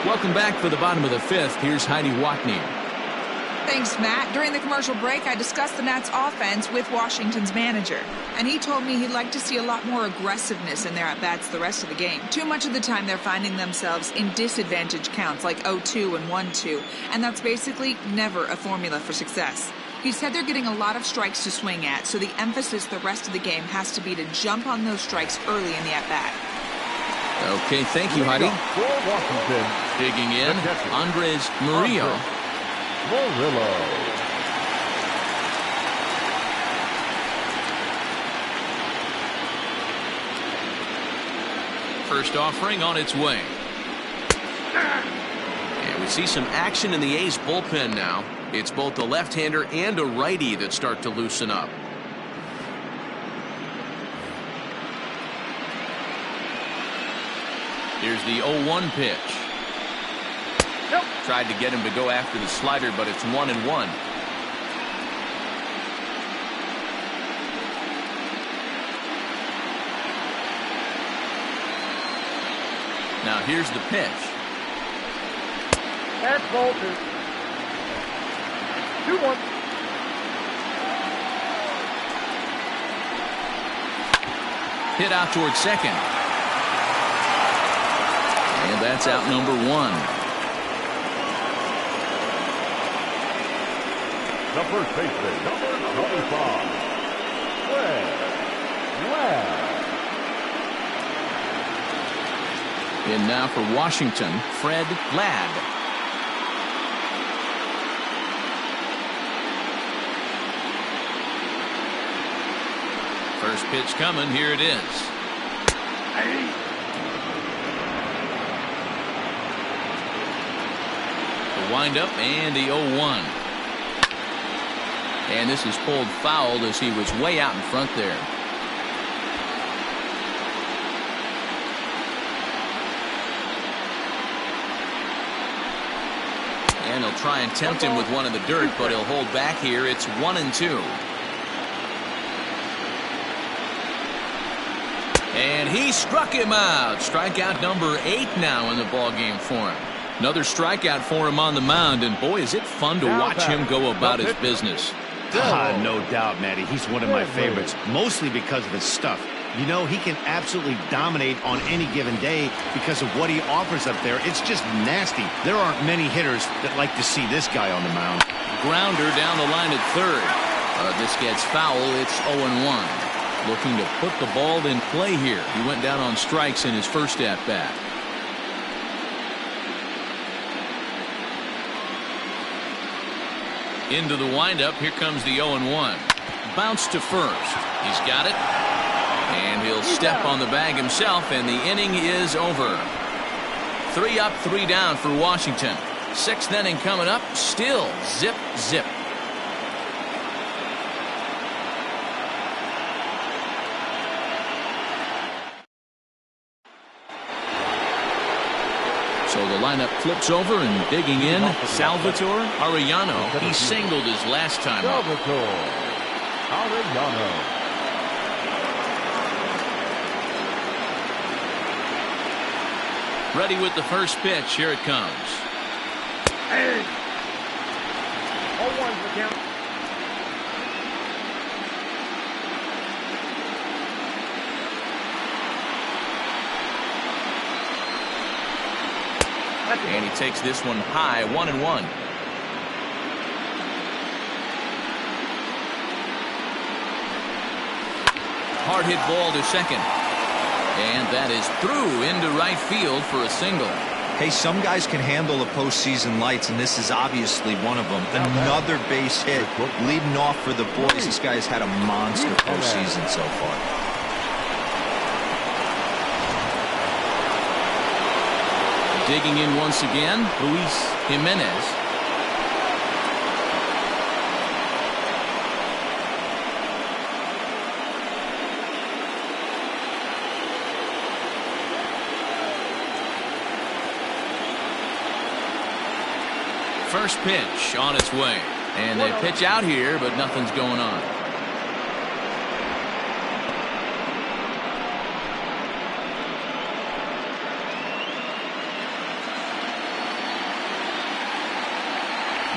[SPEAKER 2] Welcome back for the bottom of the 5th. Here's Heidi Watney.
[SPEAKER 6] Thanks, Matt. During the commercial break, I discussed the Nats' offense with Washington's manager, and he told me he'd like to see a lot more aggressiveness in their at-bats the rest of the game. Too much of the time, they're finding themselves in disadvantage counts like 0-2 and 1-2, and that's basically never a formula for success. He said they're getting a lot of strikes to swing at, so the emphasis the rest of the game has to be to jump on those strikes early in the at-bat.
[SPEAKER 2] Okay, thank you, Heidi.
[SPEAKER 4] For Washington,
[SPEAKER 2] Digging in, Andres Murillo.
[SPEAKER 4] Murillo.
[SPEAKER 2] First offering on its way. And we see some action in the A's bullpen now. It's both a left-hander and a righty that start to loosen up. Here's the 0-1 pitch.
[SPEAKER 4] Nope.
[SPEAKER 2] Tried to get him to go after the slider, but it's 1-1. Now here's the pitch.
[SPEAKER 4] That's ball 2. 2-1.
[SPEAKER 2] Hit out towards second. And that's out number 1.
[SPEAKER 4] The first baseman, number 25, Webb.
[SPEAKER 2] And now for Washington, Fred Ladd. First pitch coming. Here it is. The windup and the 0-1. And this is pulled foul as he was way out in front there. And he'll try and tempt him with one in the dirt, but he'll hold back here. It's 1-2. And he struck him out. Strikeout number 8 now in the ballgame for him. Another strikeout for him on the mound, and boy, is it fun to watch him go about his business.
[SPEAKER 3] No doubt, Matty. He's one of my favorites, mostly because of his stuff. You know, he can absolutely dominate on any given day because of what he offers up there. It's just nasty. There aren't many hitters that like to see this guy on the mound.
[SPEAKER 2] Grounder down the line at third. This gets foul. It's 0-1. Looking to put the ball in play here. He went down on strikes in his first at-bat. Into the windup. Here comes the 0-1. Bounce to first. He's got it. And he'll step on the bag himself, and the inning is over. 3 up, 3 down for Washington. 6th inning coming up. Still zip, zip. So the lineup flips over, and digging in, Salvatore Arellano. He singled his last time up.
[SPEAKER 4] Salvatore Arellano.
[SPEAKER 2] Ready with the first pitch. Here it comes.
[SPEAKER 4] Hey. 0-1 for count.
[SPEAKER 2] And he takes this one high, 1-1. Hard hit ball to second. And that is through into right field for a single.
[SPEAKER 5] Hey, some guys can handle the postseason lights, and this is obviously one of them. Another base hit leading off for the boys. This guy's had a monster postseason so far.
[SPEAKER 2] Digging in once again, Luis Jimenez. First pitch on its way. And they pitch out here, but nothing's going on.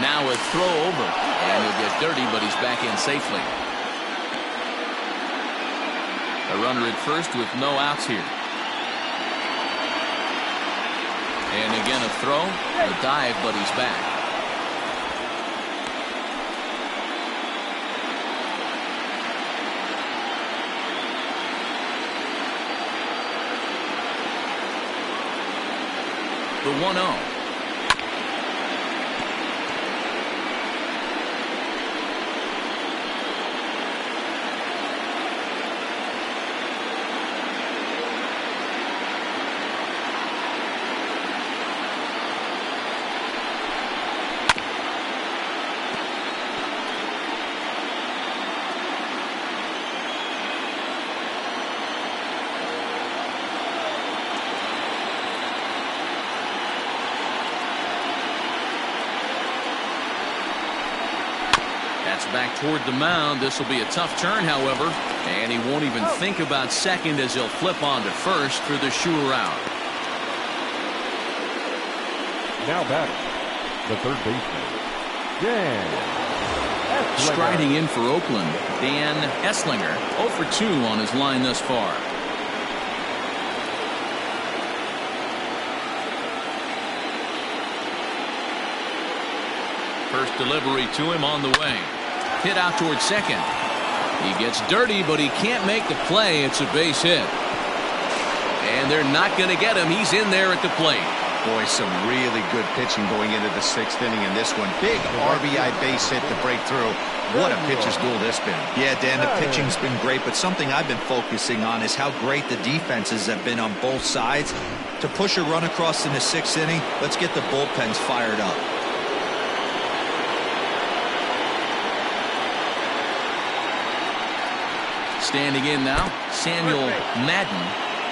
[SPEAKER 2] Now a throw over, and he'll get dirty, but he's back in safely. A runner at first with no outs here. And again a throw, a dive, but he's back. The 1-0. Back toward the mound. This will be a tough turn, however, and he won't even think about second as he'll flip on to first for the sure out.
[SPEAKER 4] Now batting, the third baseman, Dan Esslinger.
[SPEAKER 2] Striding in for Oakland, Dan Esslinger, 0 for 2 on his line thus far. First delivery to him on the way. Hit out towards second. He gets dirty, but he can't make the play. It's a base hit. And they're not going to get him. He's in there at the plate.
[SPEAKER 3] Boy, some really good pitching going into the 6th inning in this one. Big RBI base hit to break through. What a pitcher's duel this been.
[SPEAKER 5] Yeah, Dan, the pitching's been great, but something I've been focusing on is how great the defenses have been on both sides. To push a run across in the 6th inning, let's get the bullpens fired up.
[SPEAKER 2] Standing in now, Samuel Madden.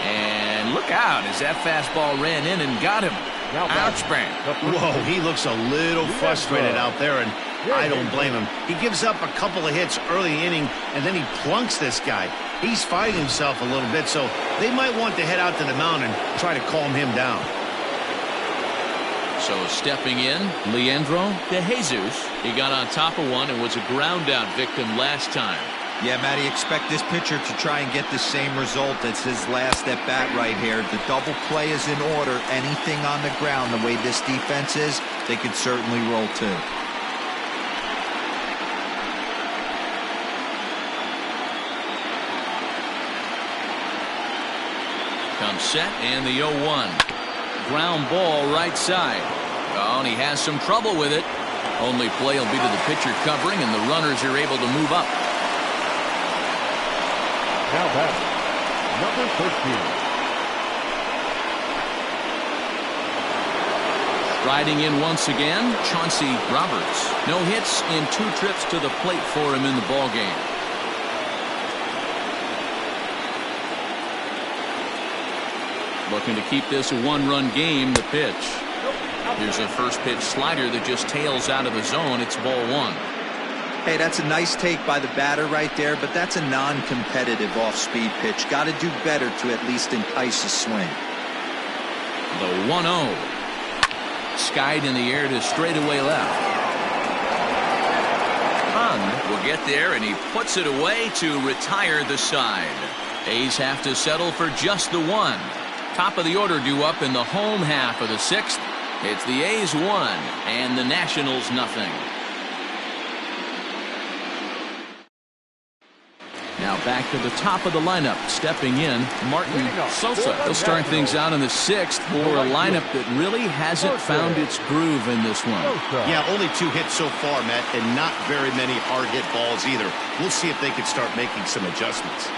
[SPEAKER 2] And look out as that fastball ran in and got him. Ouch, bang.
[SPEAKER 3] Whoa, he looks a little frustrated out there, and I don't blame him. He gives up a couple of hits early inning, and then he plunks this guy. He's fighting himself a little bit, so they might want to head out to the mound and try to calm him down.
[SPEAKER 2] So stepping in, Leandro De Jesus. He got on top of one and was a ground-out victim last time.
[SPEAKER 5] Yeah, Matty, expect this pitcher to try and get the same result as his last at-bat right here. The double play is in order. Anything on the ground, the way this defense is, they could certainly roll too.
[SPEAKER 2] Comes set and the 0-1. Ground ball right side. Oh, and he has some trouble with it. Only play will be to the pitcher covering, and the runners are able to move up.
[SPEAKER 4] Now batting, number 13.
[SPEAKER 2] Riding in once again, Chauncey Roberts. No hits in 2 trips to the plate for him in the ballgame. Looking to keep this a 1-run game, the pitch. Here's a first pitch slider that just tails out of the zone. It's ball 1.
[SPEAKER 5] Hey, that's a nice take by the batter right there, but that's a non-competitive off-speed pitch. Got to do better to at least entice a swing.
[SPEAKER 2] The 1-0. Skied in the air to straightaway left. Hunt will get there, and he puts it away to retire the side. A's have to settle for just the 1. Top of the order due up in the home half of the 6th. It's the A's 1 and the Nationals nothing. Now back to the top of the lineup. Stepping in, Martin Sosa. They'll start things out in the 6th for a lineup that really hasn't found its groove in this one.
[SPEAKER 3] Yeah, only 2 hits so far, Matt, and not very many hard hit balls either. We'll see if they can start making some adjustments.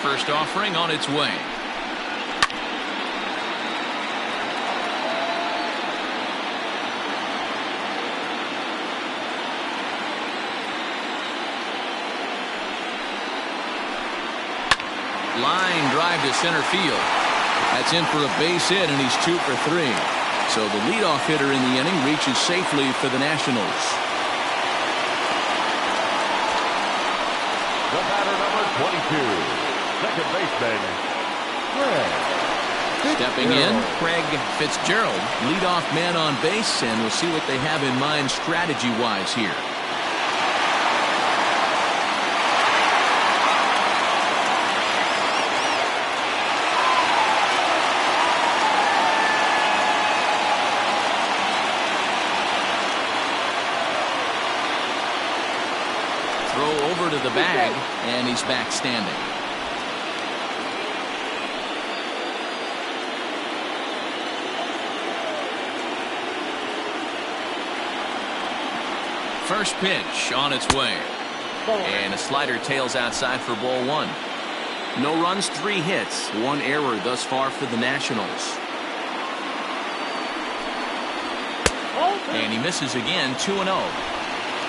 [SPEAKER 2] First offering on its way. Line drive to center field. That's in for a base hit, and he's 2 for 3. So the leadoff hitter in the inning reaches safely for the Nationals.
[SPEAKER 4] The batter, number 22. Second baseman, Craig.
[SPEAKER 2] Stepping in, Craig Fitzgerald, leadoff man on base, and we'll see what they have in mind strategy-wise here. Throw over to the bag, and he's back standing. First pitch on its way. And a slider tails outside for ball 1. No runs, 3 hits, 1 error thus far for the Nationals. And he misses again, 2-0.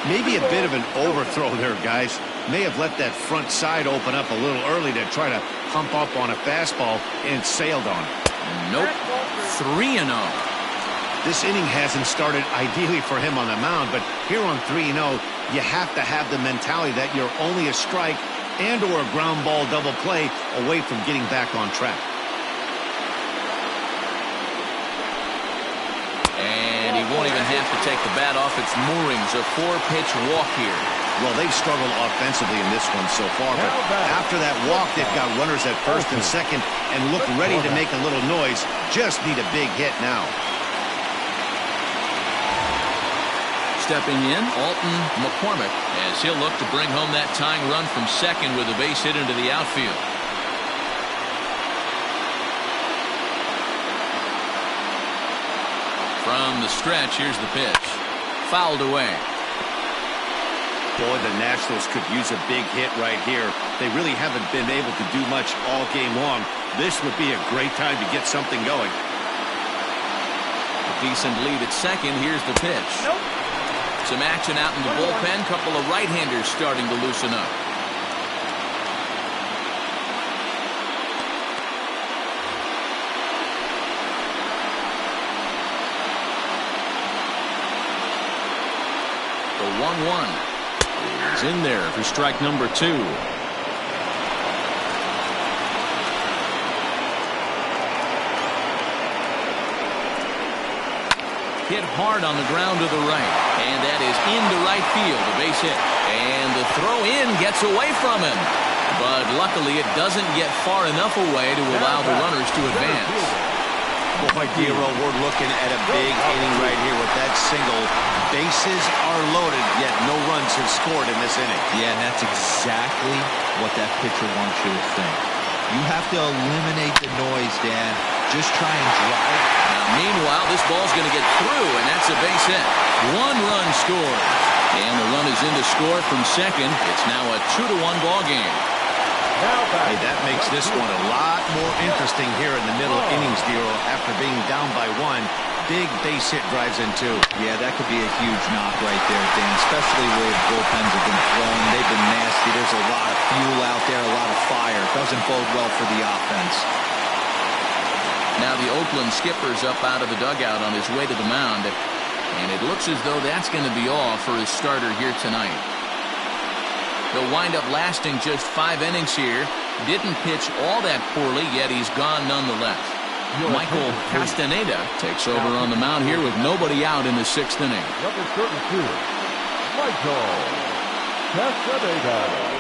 [SPEAKER 3] Maybe a bit of an overthrow there, guys. May have let that front side open up a little early to try to hump up on a fastball and sailed on it.
[SPEAKER 2] Nope. 3-0.
[SPEAKER 3] This inning hasn't started ideally for him on the mound, but here on 3-0, you have to have the mentality that you're only a strike and or a ground ball double play away from getting back on track.
[SPEAKER 2] And he won't even have to take the bat off its moorings. A 4-pitch walk here.
[SPEAKER 3] Well, they've struggled offensively in this one so far, but after that walk, they've got runners at first and second and look ready to make a little noise. Just need a big hit now.
[SPEAKER 2] Stepping in, Alton McCormick, as he'll look to bring home that tying run from second with a base hit into the outfield. From the stretch, here's the pitch. Fouled away.
[SPEAKER 3] Boy, the Nationals could use a big hit right here. They really haven't been able to do much all game long. This would be a great time to get something going.
[SPEAKER 2] Decent lead at second. Here's the pitch. Some action out in the bullpen. Couple of right-handers starting to loosen up. The 1-1 is in there for strike number 2. Hit hard on the ground to the right, and that is into right field, a base hit. And the throw in gets away from him, but luckily it doesn't get far enough away to allow the runners to advance.
[SPEAKER 3] Boy, Dero, we're looking at a big inning right here with that single. Bases are loaded, yet no runs have scored in this inning.
[SPEAKER 5] Yeah, and that's exactly what that pitcher wants you to think. You have to eliminate the noise, Dan. Just try and drive.
[SPEAKER 2] Now, meanwhile, this ball's going to get through, and that's a base hit. 1 run scores, and the run is in to score from second. It's now a 2-1 ball game.
[SPEAKER 3] Hey, that makes this one a lot more interesting here in the middle innings, Dero. After being down by 1, big base hit drives in 2.
[SPEAKER 5] Yeah, that could be a huge knock right there, Dan, especially where the bullpens have been thrown. They've been nasty. There's a lot of fuel out there, a lot of fire. Doesn't bode well for the offense.
[SPEAKER 2] Now the Oakland skipper's up out of the dugout on his way to the mound, and it looks as though that's going to be all for his starter here tonight. He'll wind up lasting just 5 innings here. Didn't pitch all that poorly, yet he's gone nonetheless. Michael Castaneda takes over on the mound here with nobody out in the 6th inning.
[SPEAKER 4] Number 32, Michael Castaneda.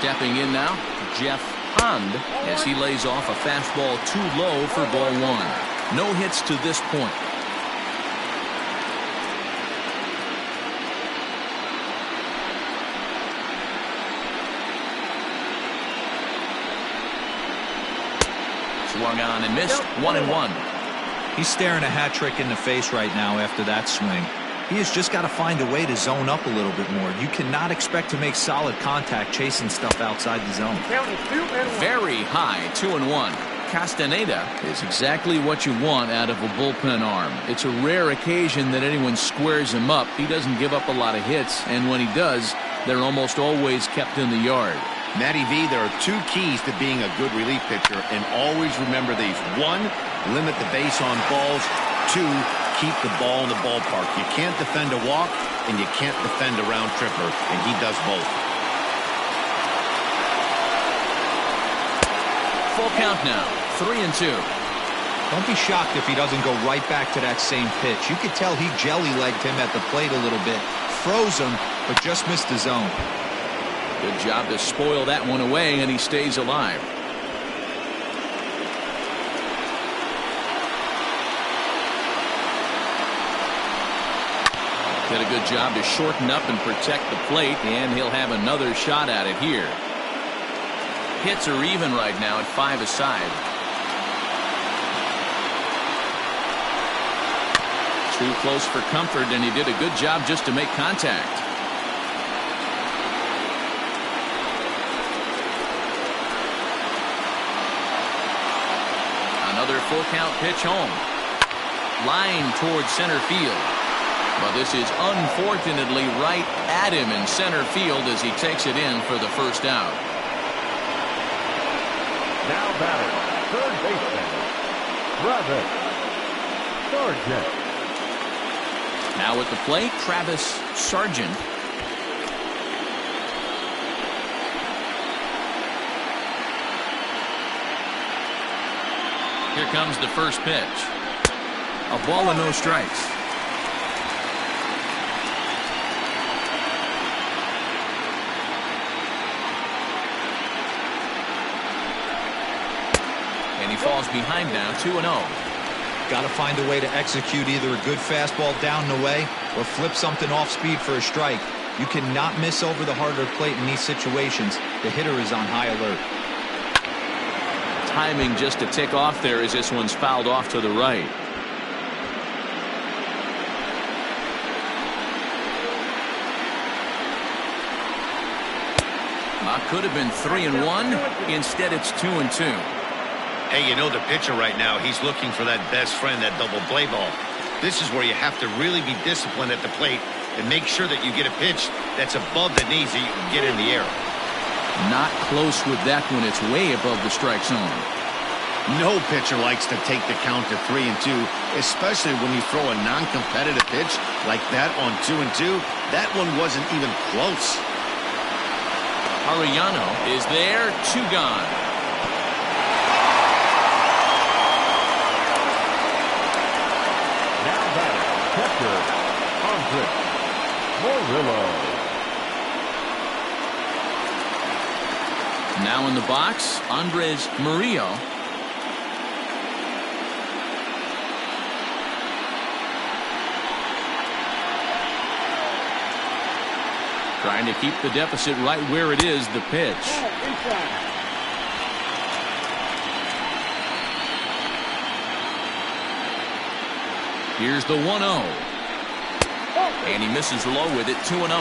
[SPEAKER 2] Stepping in now, Jeff Hond, as he lays off a fastball too low for ball 1. No hits to this point. Swung on and missed. 1-1.
[SPEAKER 5] He's staring a hat trick in the face right now after that swing. He has just got to find a way to zone up a little bit more. You cannot expect to make solid contact chasing stuff outside the zone.
[SPEAKER 2] Very high, 2-1. Castaneda is exactly what you want out of a bullpen arm. It's a rare occasion that anyone squares him up. He doesn't give up a lot of hits, and when he does, they're almost always kept in the yard.
[SPEAKER 3] Matty V, there are 2 keys to being a good relief pitcher, and always remember these. 1, limit the base on balls. 2, keep the ball in the ballpark. You can't defend a walk, and you can't defend a round tripper, and he does both.
[SPEAKER 2] Full count now, 3-2.
[SPEAKER 5] Don't be shocked if he doesn't go right back to that same pitch. You could tell he jelly-legged him at the plate a little bit. Froze him, but just missed the zone.
[SPEAKER 2] Good job to spoil that one away, and he stays alive. Did a good job to shorten up and protect the plate, and he'll have another shot at it here. Hits are even right now at 5 aside. Too close for comfort, and he did a good job just to make contact. Another full count pitch home. Line towards center field. But this is unfortunately right at him in center field as he takes it in for the first out.
[SPEAKER 4] Now batter, third baseman, Travis Sargent.
[SPEAKER 2] Now at the plate, Travis Sargent. Here comes the first pitch. A ball and no strikes. And he falls behind now, 2-0.
[SPEAKER 5] Got to find a way to execute either a good fastball down and away or flip something off speed for a strike. You cannot miss over the heart of the plate in these situations. The hitter is on high alert.
[SPEAKER 2] Timing just to tick off there as this one's fouled off to the right. could have been 3-1. Instead, it's 2-2.
[SPEAKER 3] Hey, you know the pitcher right now, he's looking for that best friend, that double play ball. This is where you have to really be disciplined at the plate and make sure that you get a pitch that's above the knees that you can get in the air.
[SPEAKER 2] Not close with that one. It's way above the strike zone.
[SPEAKER 3] No pitcher likes to take the count to 3-2, especially when you throw a non-competitive pitch like that on 2-2. That one wasn't even close.
[SPEAKER 2] Arellano is there, 2 gone.
[SPEAKER 4] Now batting, catcher, Andres Murillo.
[SPEAKER 2] Now in the box, Andres Murillo. Trying to keep the deficit right where it is, the pitch. Here's the 1-0. And he misses low with it, 2-0.
[SPEAKER 4] 2-0.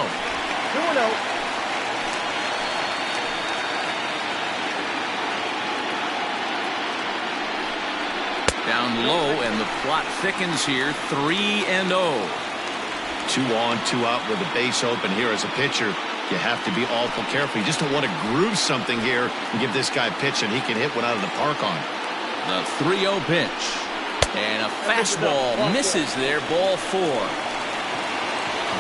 [SPEAKER 2] Down low, and the plot thickens here, 3-0.
[SPEAKER 3] 2 on, 2 out with the base open here as a pitcher. You have to be awful careful. You just don't want to groove something here and give this guy a pitch and he can hit one out of the park on.
[SPEAKER 2] The 3-0 pitch. And a fastball misses there, ball 4.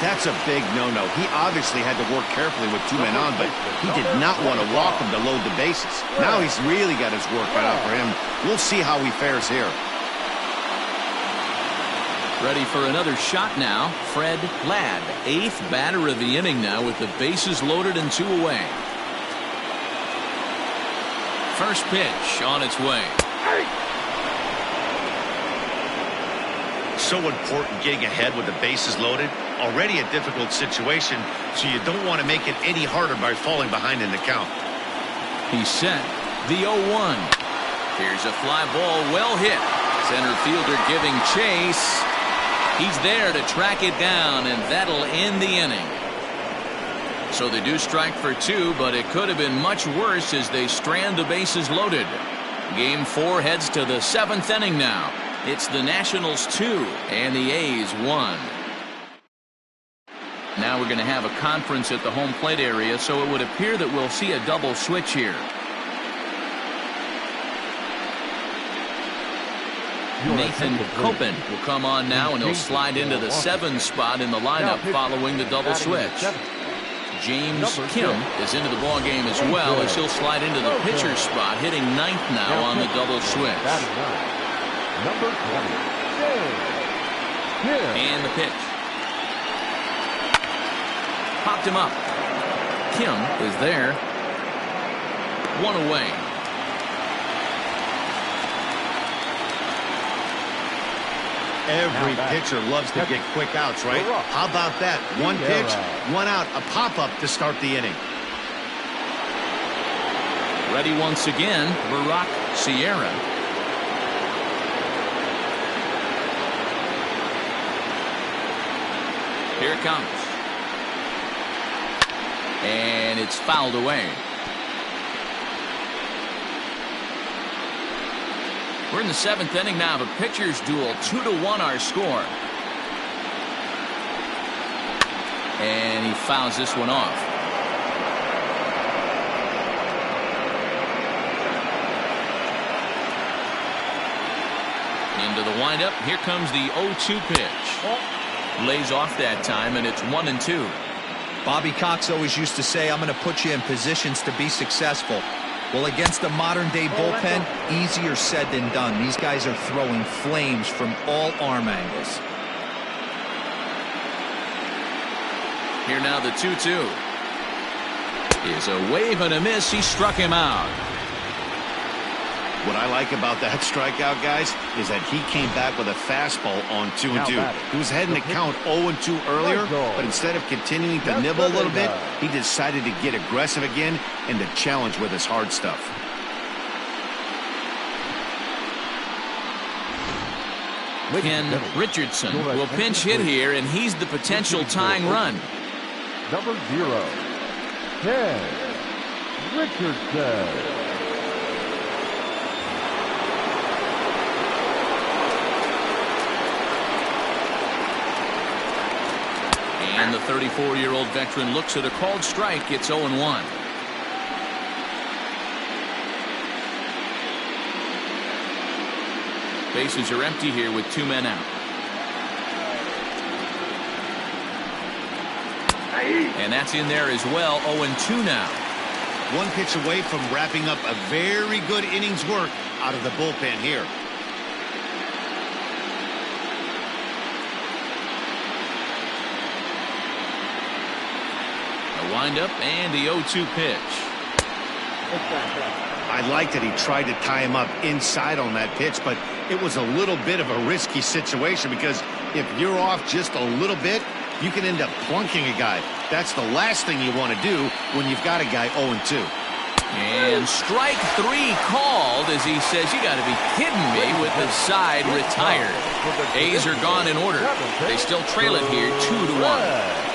[SPEAKER 3] That's a big no-no. He obviously had to work carefully with 2 men on, but he did not want to walk him to load the bases. Now he's really got his work cut out for him. We'll see how he fares here.
[SPEAKER 2] Ready for another shot now, Fred Ladd, 8th batter of the inning now with the bases loaded and 2 away. First pitch on its way.
[SPEAKER 3] So important getting ahead with the bases loaded. Already a difficult situation, so you don't want to make it any harder by falling behind in the count.
[SPEAKER 2] He's set. The 0-1. Here's a fly ball, well hit. Center fielder giving chase. He's there to track it down, and that'll end the inning. So they do strike for 2, but it could have been much worse as they strand the bases loaded. Game 4 heads to the 7th inning now. It's the Nationals 2 and the A's 1. Now we're going to have a conference at the home plate area, so it would appear that we'll see a double switch here. Nathan Copen will come on now, and he'll slide into the 7 spot in the lineup following the double switch. James Kim is into the ball game as well, as he'll slide into the pitcher spot, hitting 9th now on the double switch.
[SPEAKER 4] Number 20.
[SPEAKER 2] And the pitch. Popped him up. Kim is there. 1 away.
[SPEAKER 3] Every pitcher loves to get quick outs, right? How about that? 1 pitch, 1 out, a pop-up to start the inning.
[SPEAKER 2] Ready once again, Barack Sierra. Here it comes. And it's fouled away. We're in the 7th inning now of a pitcher's duel. 2-1 our score. And he fouls this one off. Into the windup. Here comes the 0-2 pitch. Lays off that time, and it's 1-2.
[SPEAKER 5] Bobby Cox always used to say, I'm going to put you in positions to be successful. Well, against the modern-day bullpen, easier said than done. These guys are throwing flames from all arm angles.
[SPEAKER 2] Here now the 2-2. Is a wave and a miss. He struck him out.
[SPEAKER 3] What I like about that strikeout, guys, is that he came back with a fastball on 2-2. He was heading to count 0-2 earlier, but instead of continuing to nibble a little bit, he decided to get aggressive again and to challenge with his hard stuff.
[SPEAKER 2] Ken Richardson will pinch hit here, and he's the potential tying run.
[SPEAKER 4] Number 0, Ken Richardson.
[SPEAKER 2] And the 34-year-old veteran looks at a called strike. It's 0-1. Bases are empty here with 2 men out. And that's in there as well. 0-2 now.
[SPEAKER 3] One pitch away from wrapping up a very good innings work out of the bullpen here.
[SPEAKER 2] A windup and the 0-2 pitch.
[SPEAKER 3] I liked that he tried to tie him up inside on that pitch, but it was a little bit of a risky situation because if you're off just a little bit, you can end up plunking a guy. That's the last thing you want to do when you've got a guy 0-2.
[SPEAKER 2] And strike 3 called as he says, you got to be kidding me, with the side retired. A's are gone in order. They still trail it here 2-1.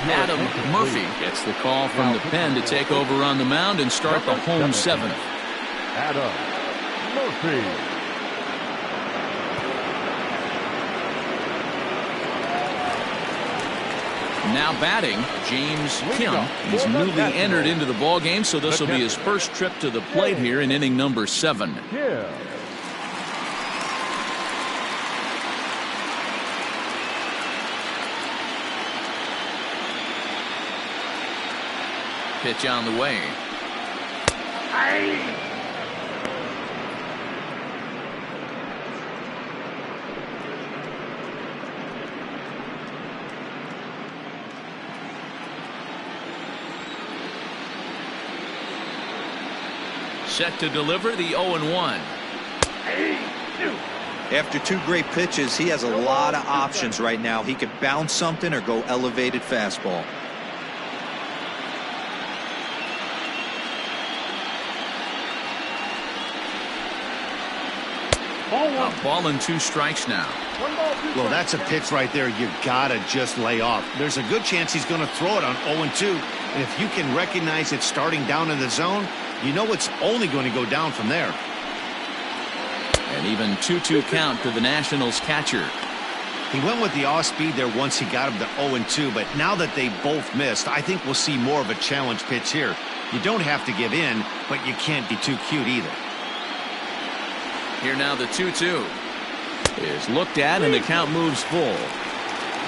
[SPEAKER 2] Adam Murphy gets the call from the pen to take over on the mound and start the home 7th.
[SPEAKER 4] Adam Murphy.
[SPEAKER 2] Now batting, James Kim. He's newly entered into the ball game, so this will be his first trip to the plate here in inning number 7. Pitch on the way. Set to deliver the 0-1.
[SPEAKER 5] After 2 great pitches, he has a lot of options right now. He could bounce something or go elevated fastball.
[SPEAKER 2] A ball and 2 strikes now.
[SPEAKER 3] Well, that's a pitch right there you gotta just lay off. There's a good chance he's going to throw it on 0-2, and if you can recognize it starting down in the zone, you know it's only going to go down from there.
[SPEAKER 2] An even 2-2 count to the Nationals catcher.
[SPEAKER 3] He went with the off speed there once he got him to 0-2, but now that they both missed, I think we'll see more of a challenge pitch here. You don't have to give in, but you can't be too cute either.
[SPEAKER 2] Here now the 2-2 is looked at and the count moves full.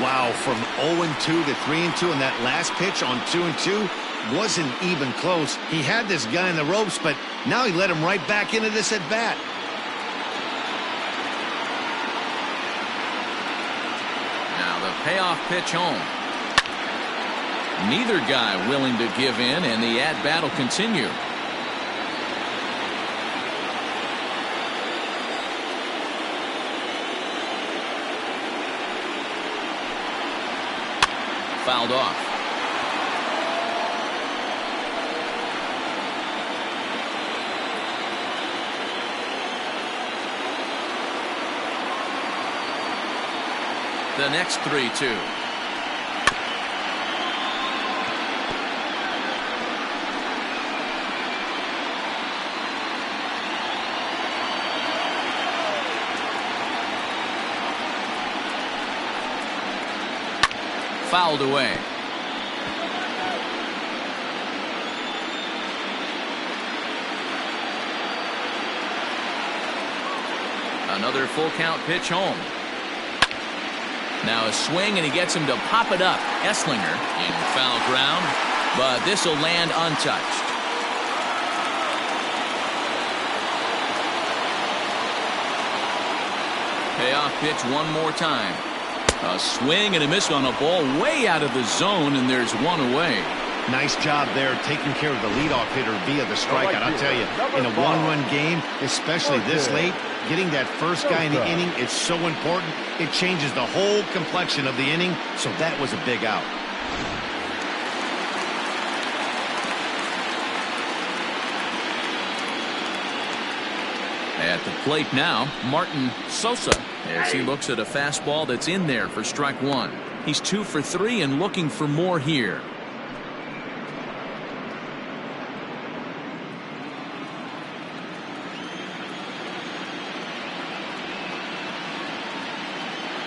[SPEAKER 3] Wow, from 0-2 to 3-2 and that last pitch on 2-2 wasn't even close. He had this guy in the ropes, but now he let him right back into this at bat.
[SPEAKER 2] Now the payoff pitch home. Neither guy willing to give in, and the at bat will continue. Fouled off. The next 3-2. Fouled away. Another full count pitch home. Now a swing, and he gets him to pop it up. Esslinger in foul ground, but this will land untouched. Payoff pitch one more time. A swing and a miss on a ball way out of the zone, and there's one away.
[SPEAKER 3] Nice job there taking care of the leadoff hitter via the strikeout. I'll tell you, in a one-run game, especially this late, getting that first guy in the inning is so important. It changes the whole complexion of the inning, so that was a big out.
[SPEAKER 2] At the plate now, Martin Sosa, as he looks at a fastball that's in there for strike 1. He's 2 for 3 and looking for more here.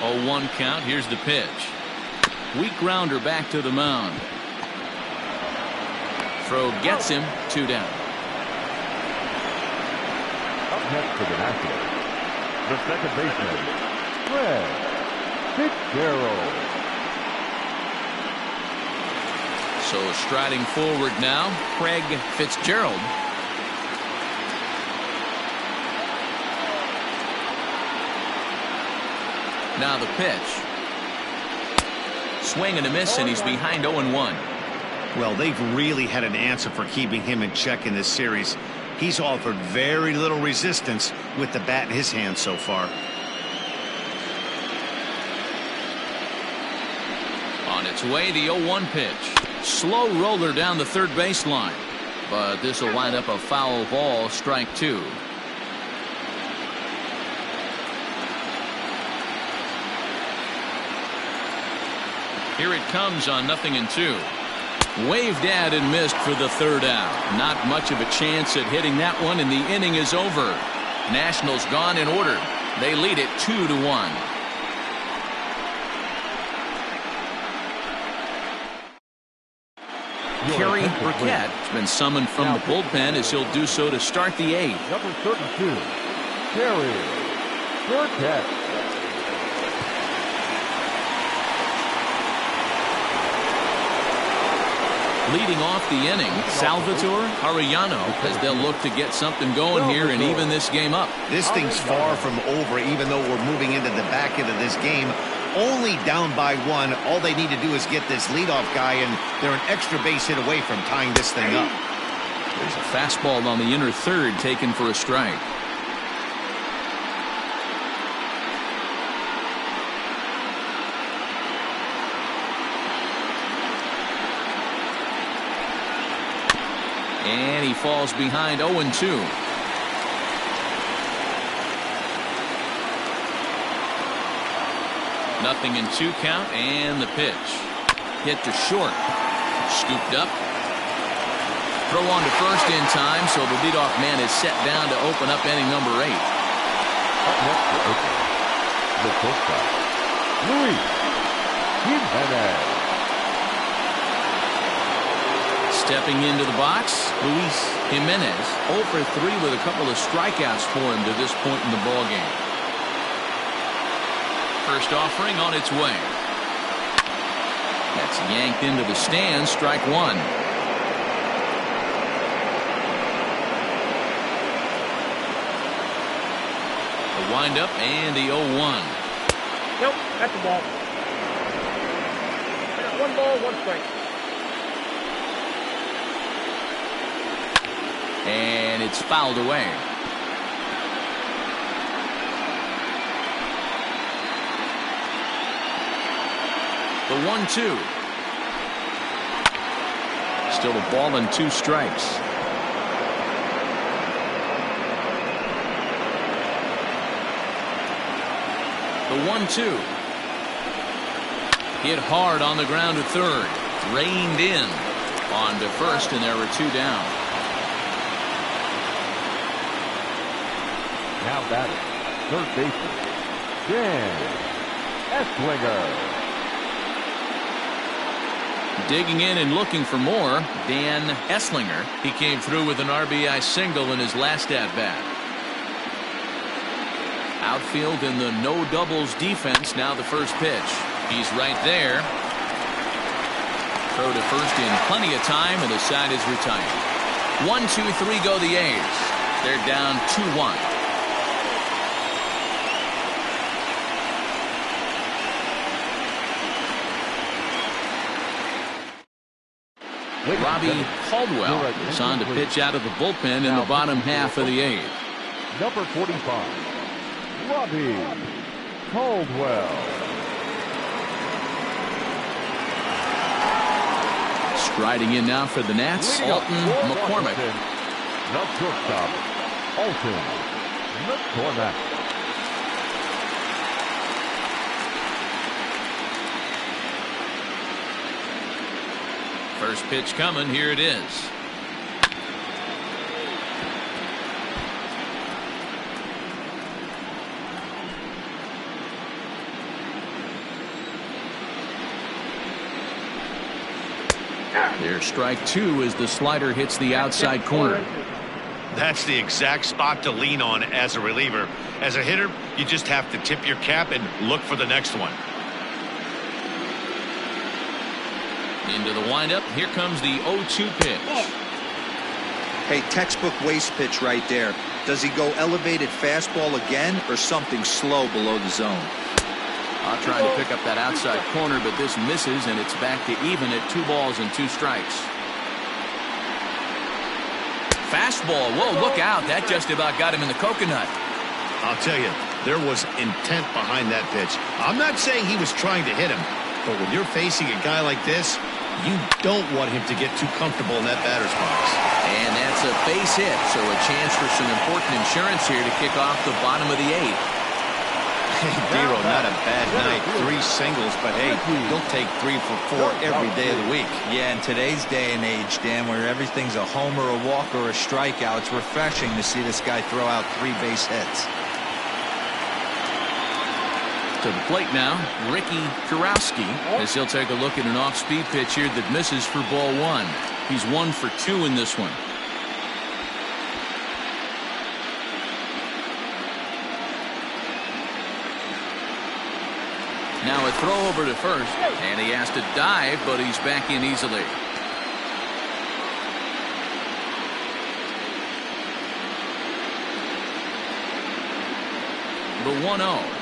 [SPEAKER 2] Oh, 1 count. Here's the pitch. Weak grounder back to the mound. Throw gets him. 2 down.
[SPEAKER 4] Up next for the Nationals, the second baseman, Craig Fitzgerald.
[SPEAKER 2] So striding forward now, Craig Fitzgerald. Now the pitch. Swing and a miss, and he's behind 0-1.
[SPEAKER 3] Well, they've really had an answer for keeping him in check in this series. He's offered very little resistance with the bat in his hand so far.
[SPEAKER 2] On its way, the 0-1 pitch. Slow roller down the third baseline. But this will wind up a foul ball, strike 2. Here it comes on 0-2. Waved at and missed for the 3rd out. Not much of a chance at hitting that one, and the inning is over. Nationals gone in order. They lead it 2-1. Kerry Burkett has been summoned from the bullpen as he'll do so to start the 8th.
[SPEAKER 4] Number 32, Kerry Burkett.
[SPEAKER 2] Leading off the inning, Salvatore Arellano, as they'll look to get something going here and even this game up.
[SPEAKER 3] This thing's far from over, even though we're moving into the back end of this game. Only down by 1. All they need to do is get this leadoff guy, and they're an extra base hit away from tying this thing up.
[SPEAKER 2] There's a fastball on the inner third taken for a strike. And he falls behind 0-2. Nothing in 2 count, and the pitch. Hit to short. Scooped up. Throw on to first in time, so the leadoff man is set down to open up inning number 8.
[SPEAKER 4] Up next for Oakland, the shortstop, Luis Jimenez.
[SPEAKER 2] Stepping into the box, Luis Jimenez, 0 for 3 with a couple of strikeouts for him to this point in the ballgame. First offering on its way. That's yanked into the stands, strike 1. The windup and the 0-1.
[SPEAKER 8] Nope, that's a ball. I got 1 ball, 1 strike.
[SPEAKER 2] And it's fouled away. The 1-2. Still a ball and 2 strikes. The 1-2. Hit hard on the ground to third. Reined in. On to first, and there were 2 down.
[SPEAKER 4] Now batting, third baseman, Dan Esslinger.
[SPEAKER 2] Digging in and looking for more, Dan Esslinger. He came through with an RBI single in his last at-bat. Outfield in the no doubles defense. Now the first pitch. He's right there. Throw to first in plenty of time, and the side is retired. 1-2-3 go the A's. They're down 2-1. Robbie Caldwell is on to pitch out of the bullpen in the bottom half of the 8th.
[SPEAKER 4] Number 45, Robbie Caldwell.
[SPEAKER 2] Striding in now for the Nats, Alton McCormick.
[SPEAKER 4] The shortstop, Alton McCormick.
[SPEAKER 2] First pitch coming. Here it is. There's strike two as the slider hits the outside corner.
[SPEAKER 3] That's the exact spot to lean on as a reliever. As a hitter, you just have to tip your cap and look for the next one.
[SPEAKER 2] Into the windup. Here comes the 0-2 pitch.
[SPEAKER 5] Hey, textbook waste pitch right there. Does he go elevated fastball again or something slow below the zone?
[SPEAKER 2] Trying to pick up that outside corner, but this misses, and it's back to even at 2 balls and 2 strikes. Fastball. Whoa, look out. That just about got him in the coconut.
[SPEAKER 3] I'll tell you, there was intent behind that pitch. I'm not saying he was trying to hit him, but when you're facing a guy like this, you don't want him to get too comfortable in that batter's box.
[SPEAKER 2] And that's a base hit, so a chance for some important insurance here to kick off the bottom of the 8th.
[SPEAKER 3] Hey, Dero, not a bad night. 3 singles, but hey, he'll take 3 for 4 every day of the week.
[SPEAKER 5] Yeah, in today's day and age, Dan, where everything's a homer, a walk, or a strikeout, it's refreshing to see this guy throw out 3 base hits.
[SPEAKER 2] To the plate now, Ricky Kurowski, as he'll take a look at an off-speed pitch here that misses for ball 1. He's 1 for 2 in this one. Now a throw over to first, and he has to dive, but he's back in easily. The 1-0.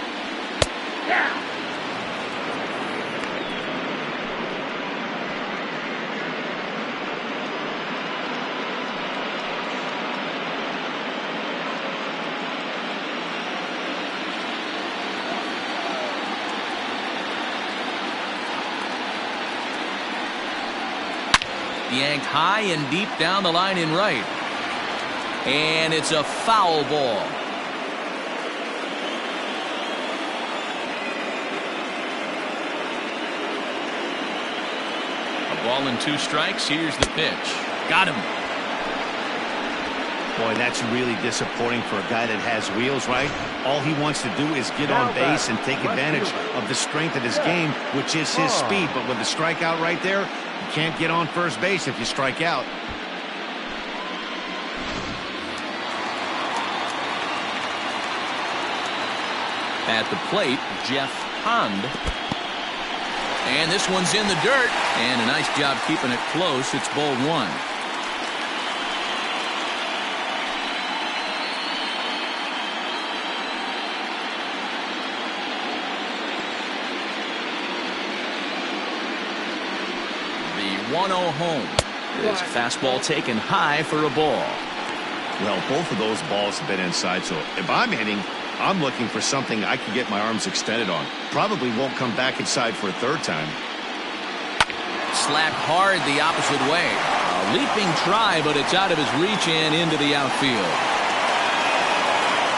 [SPEAKER 2] Yanked high and deep down the line in right. And it's a foul ball. A ball and 2 strikes. Here's the pitch. Got him.
[SPEAKER 3] Boy, that's really disappointing for a guy that has wheels, right? All he wants to do is get on base and take advantage of the strength of his game, which is his speed. But with the strikeout right there, you can't get on first base if you strike out.
[SPEAKER 2] At the plate, Jeff Hond. And this one's in the dirt. And a nice job keeping it close. It's ball 1. The 1-0 home. This fastball taken high for a ball.
[SPEAKER 3] Well, both of those balls have been inside, so if I'm hitting, I'm looking for something I can get my arms extended on. Probably won't come back inside for a 3rd time.
[SPEAKER 2] Slapped hard the opposite way. A leaping try, but it's out of his reach and into the outfield.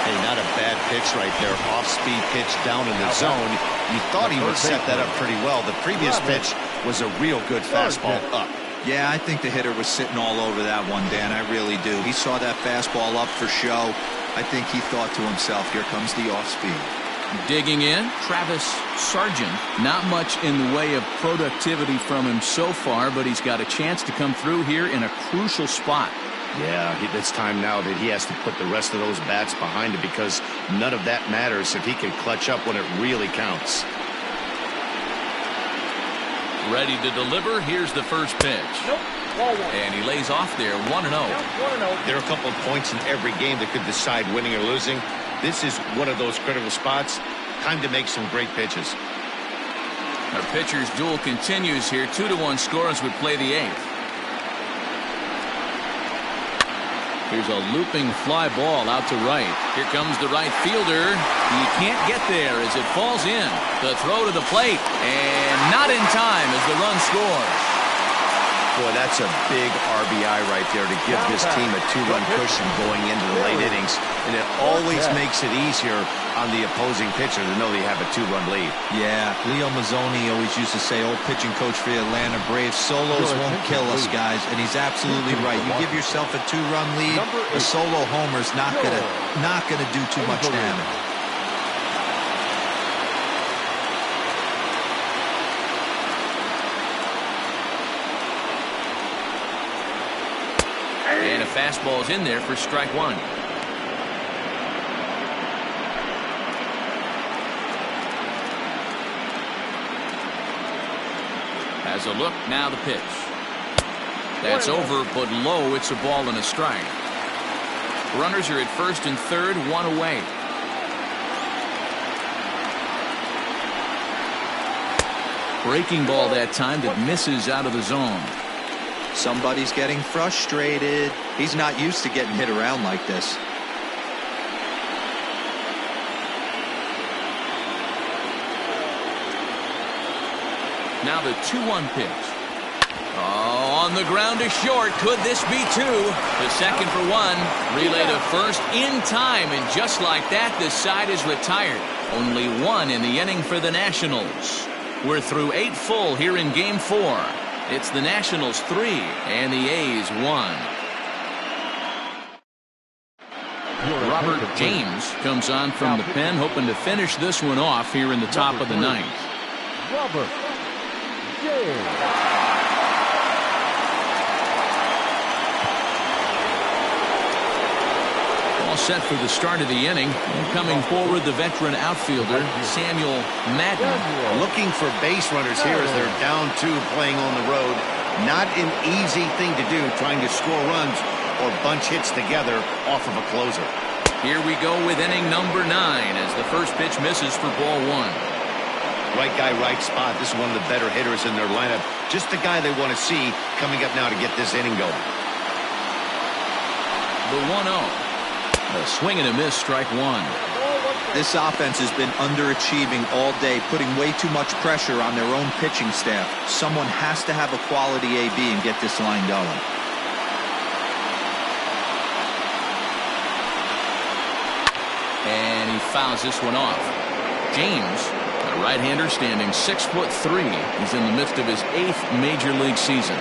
[SPEAKER 3] Hey, not a bad pitch right there. Off-speed pitch down in the zone. You thought he would set that up pretty well. The previous pitch was a real good fastball up.
[SPEAKER 5] Yeah, I think the hitter was sitting all over that one, Dan. I really do. He saw that fastball up for show. I think he thought to himself, here comes the off-speed.
[SPEAKER 2] Digging in, Travis Sargent. Not much in the way of productivity from him so far, but he's got a chance to come through here in a crucial spot.
[SPEAKER 3] Yeah, it's time now that he has to put the rest of those bats behind him, because none of that matters if he can clutch up when it really counts.
[SPEAKER 2] Ready to deliver. Here's the first pitch.
[SPEAKER 8] Nope. Ball 1.
[SPEAKER 2] And he lays off there, 1-0.
[SPEAKER 3] There are a couple of points in every game that could decide winning or losing. This is one of those critical spots. Time to make some great pitches.
[SPEAKER 2] Our pitcher's duel continues here. 2-1 score as we play the 8th. Here's a looping fly ball out to right. Here comes the right fielder. He can't get there as it falls in. The throw to the plate, and not in time as the run scores.
[SPEAKER 3] Boy, that's a big RBI right there to give this team a 2-run cushion going into the late innings. And it always makes it easier on the opposing pitcher to know they have a 2-run lead.
[SPEAKER 5] Yeah, Leo Mazzoni always used to say, old pitching coach for the Atlanta Braves, solos won't kill us, guys. And he's absolutely right. You give yourself a 2-run lead, a solo homer's not gonna do too much damage.
[SPEAKER 2] And a fastball is in there for strike one. Has a look, now the pitch. That's over, but low. It's a ball and a strike. Runners are at first and third, one away. Breaking ball that time that misses out of the zone.
[SPEAKER 5] Somebody's getting frustrated. He's not used to getting hit around like this.
[SPEAKER 2] Now the 2-1 pitch. Oh, on the ground to short. Could this be two? The second for one. Relay to first in time, and just like that, the side is retired. Only one in the inning for the Nationals. We're through 8 full here in Game 4. It's the Nationals 3 and the A's 1. Robert James comes on from the pen, hoping to finish this one off here in the top of the ninth.
[SPEAKER 4] Robert James.
[SPEAKER 2] All set for the start of the inning. And coming forward, the veteran outfielder, Samuel Madden.
[SPEAKER 3] Looking for base runners here as they're down 2 playing on the road. Not an easy thing to do, trying to score runs or bunch hits together off of a closer.
[SPEAKER 2] Here we go with inning number 9 as the first pitch misses for ball 1.
[SPEAKER 3] Right guy, right spot. This is one of the better hitters in their lineup. Just the guy they want to see coming up now to get this inning going.
[SPEAKER 2] The 1-0. A swing and a miss, strike one.
[SPEAKER 5] This offense has been underachieving all day, putting way too much pressure on their own pitching staff. Someone has to have a quality AB and get this line going.
[SPEAKER 2] And he fouls this one off. James, a right-hander standing 6'3", is in the midst of his 8th major league season.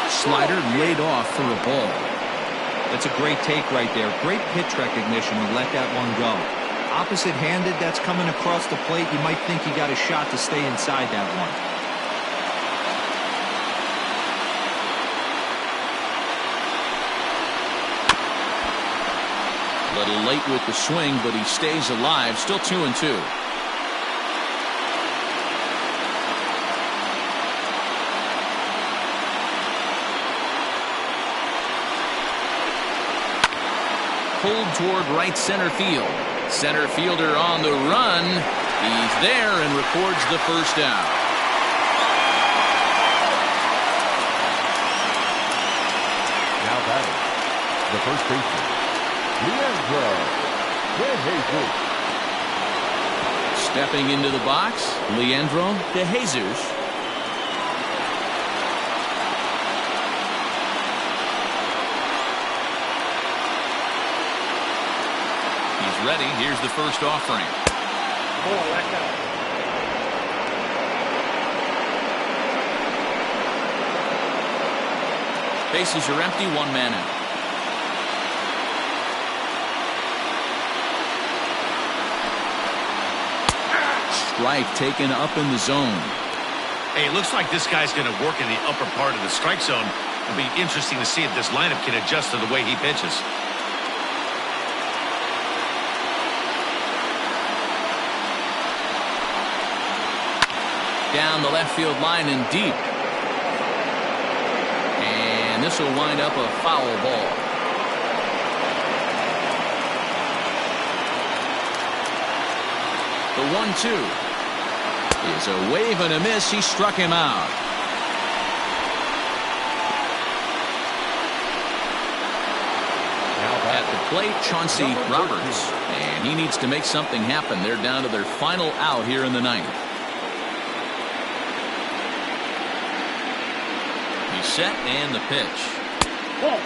[SPEAKER 2] Slider laid off for a ball.
[SPEAKER 5] That's a great take right there. Great pitch recognition to let that one go. Opposite-handed, that's coming across the plate. You might think he got a shot to stay inside that one.
[SPEAKER 2] A little late with the swing, but he stays alive. Still 2-2. Pulled toward right center field. Center fielder on the run. He's there and records the first out.
[SPEAKER 4] Now batting, the first baseman, Leandro De Jesus.
[SPEAKER 2] Stepping into the box, Leandro De Jesus. Ready. Here's the first offering. Bases are empty, 1 man out. Strike taken up in the zone.
[SPEAKER 3] Hey, it looks like this guy's going to work in the upper part of the strike zone. It'll be interesting to see if this lineup can adjust to the way he pitches.
[SPEAKER 2] Down the left field line and deep. And this will wind up a foul ball. The 1-2 is a wave and a miss. He struck him out. At the plate, Chauncey Roberts. And he needs to make something happen. They're down to their final out here in the ninth. He's set and the pitch.
[SPEAKER 8] Whoa.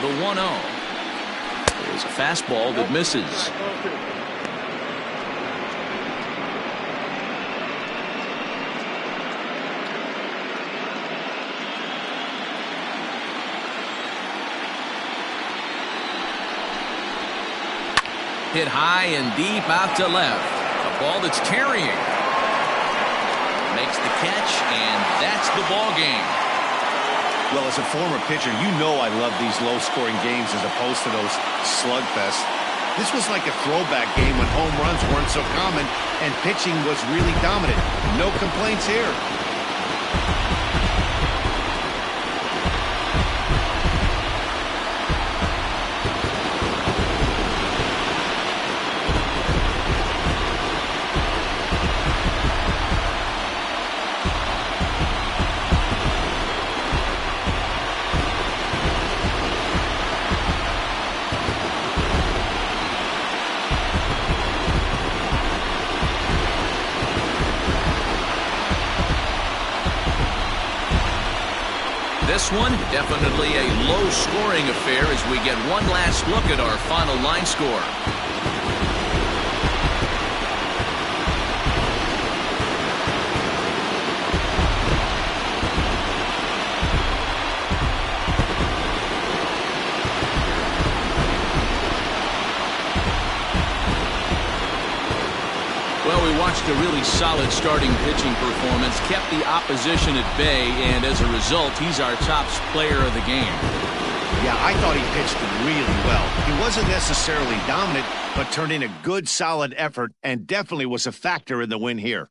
[SPEAKER 2] The 1-0. There's a fastball that misses. Hit high and deep out to left. A ball that's carrying. Makes the catch, and that's the ball game.
[SPEAKER 3] Well, as a former pitcher, you know I love these low-scoring games as opposed to those slugfests. This was like a throwback game when home runs weren't so common and pitching was really dominant. No complaints here.
[SPEAKER 2] This one, definitely a low-scoring affair as we get one last look at our final line score. Well, we watched a really solid starting pitching performance, kept the opposition at bay, and as a result, he's our top player of the game.
[SPEAKER 3] Yeah, I thought he pitched really well. He wasn't necessarily dominant, but turned in a good, solid effort and definitely was a factor in the win here.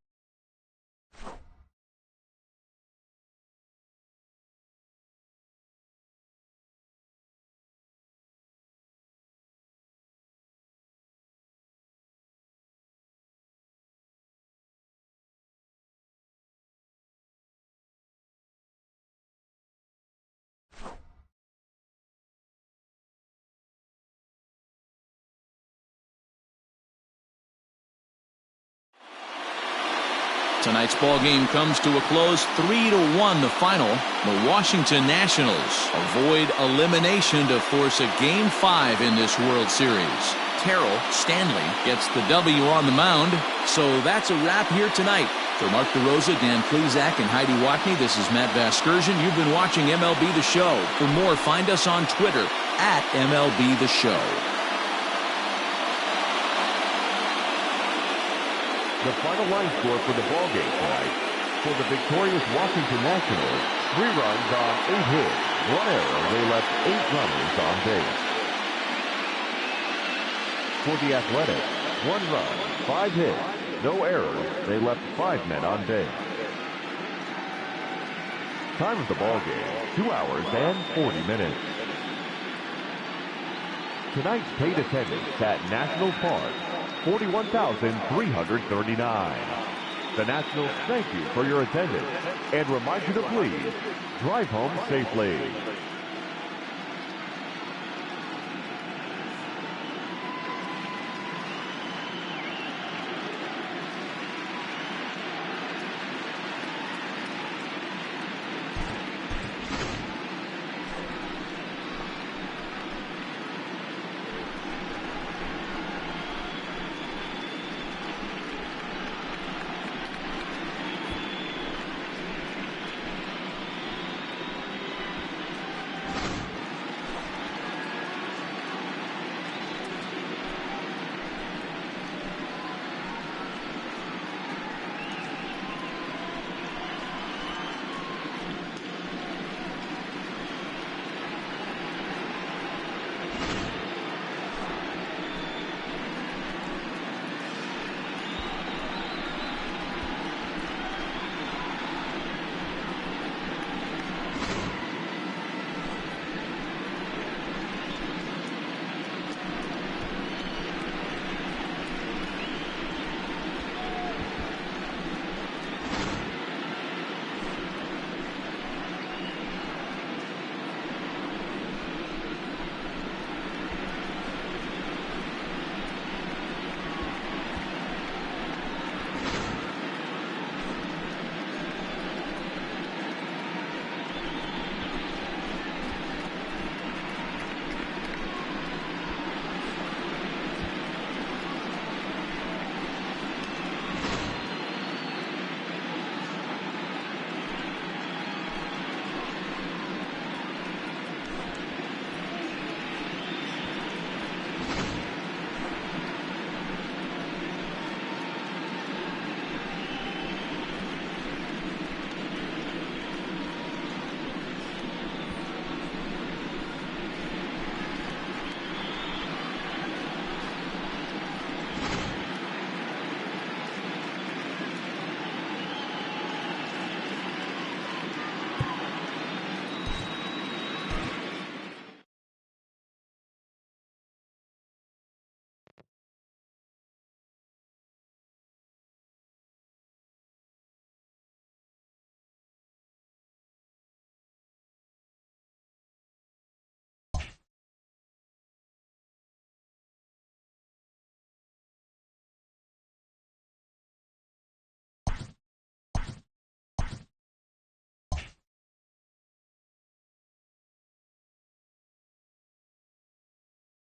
[SPEAKER 2] Tonight's ball game comes to a close, 3-1 the final. The Washington Nationals avoid elimination to force a Game 5 in this World Series. Terrell Stanley gets the W on the mound. So that's a wrap here tonight. For Mark DeRosa, Dan Klezak, and Heidi Watney, this is Matt Vasgersian. You've been watching MLB The Show. For more, find us on Twitter at MLB The Show.
[SPEAKER 4] The final line score for the ballgame tonight. For the victorious Washington Nationals, 3 runs on 8 hits, 1 error. They left 8 runners on base. For the Athletics, 1 run, 5 hits, no errors. They left 5 men on base. Time of the ballgame, 2 hours and 40 minutes. Tonight's paid attendance at National Park, 41,339. The Nationals thank you for your attendance and remind you to please drive home safely.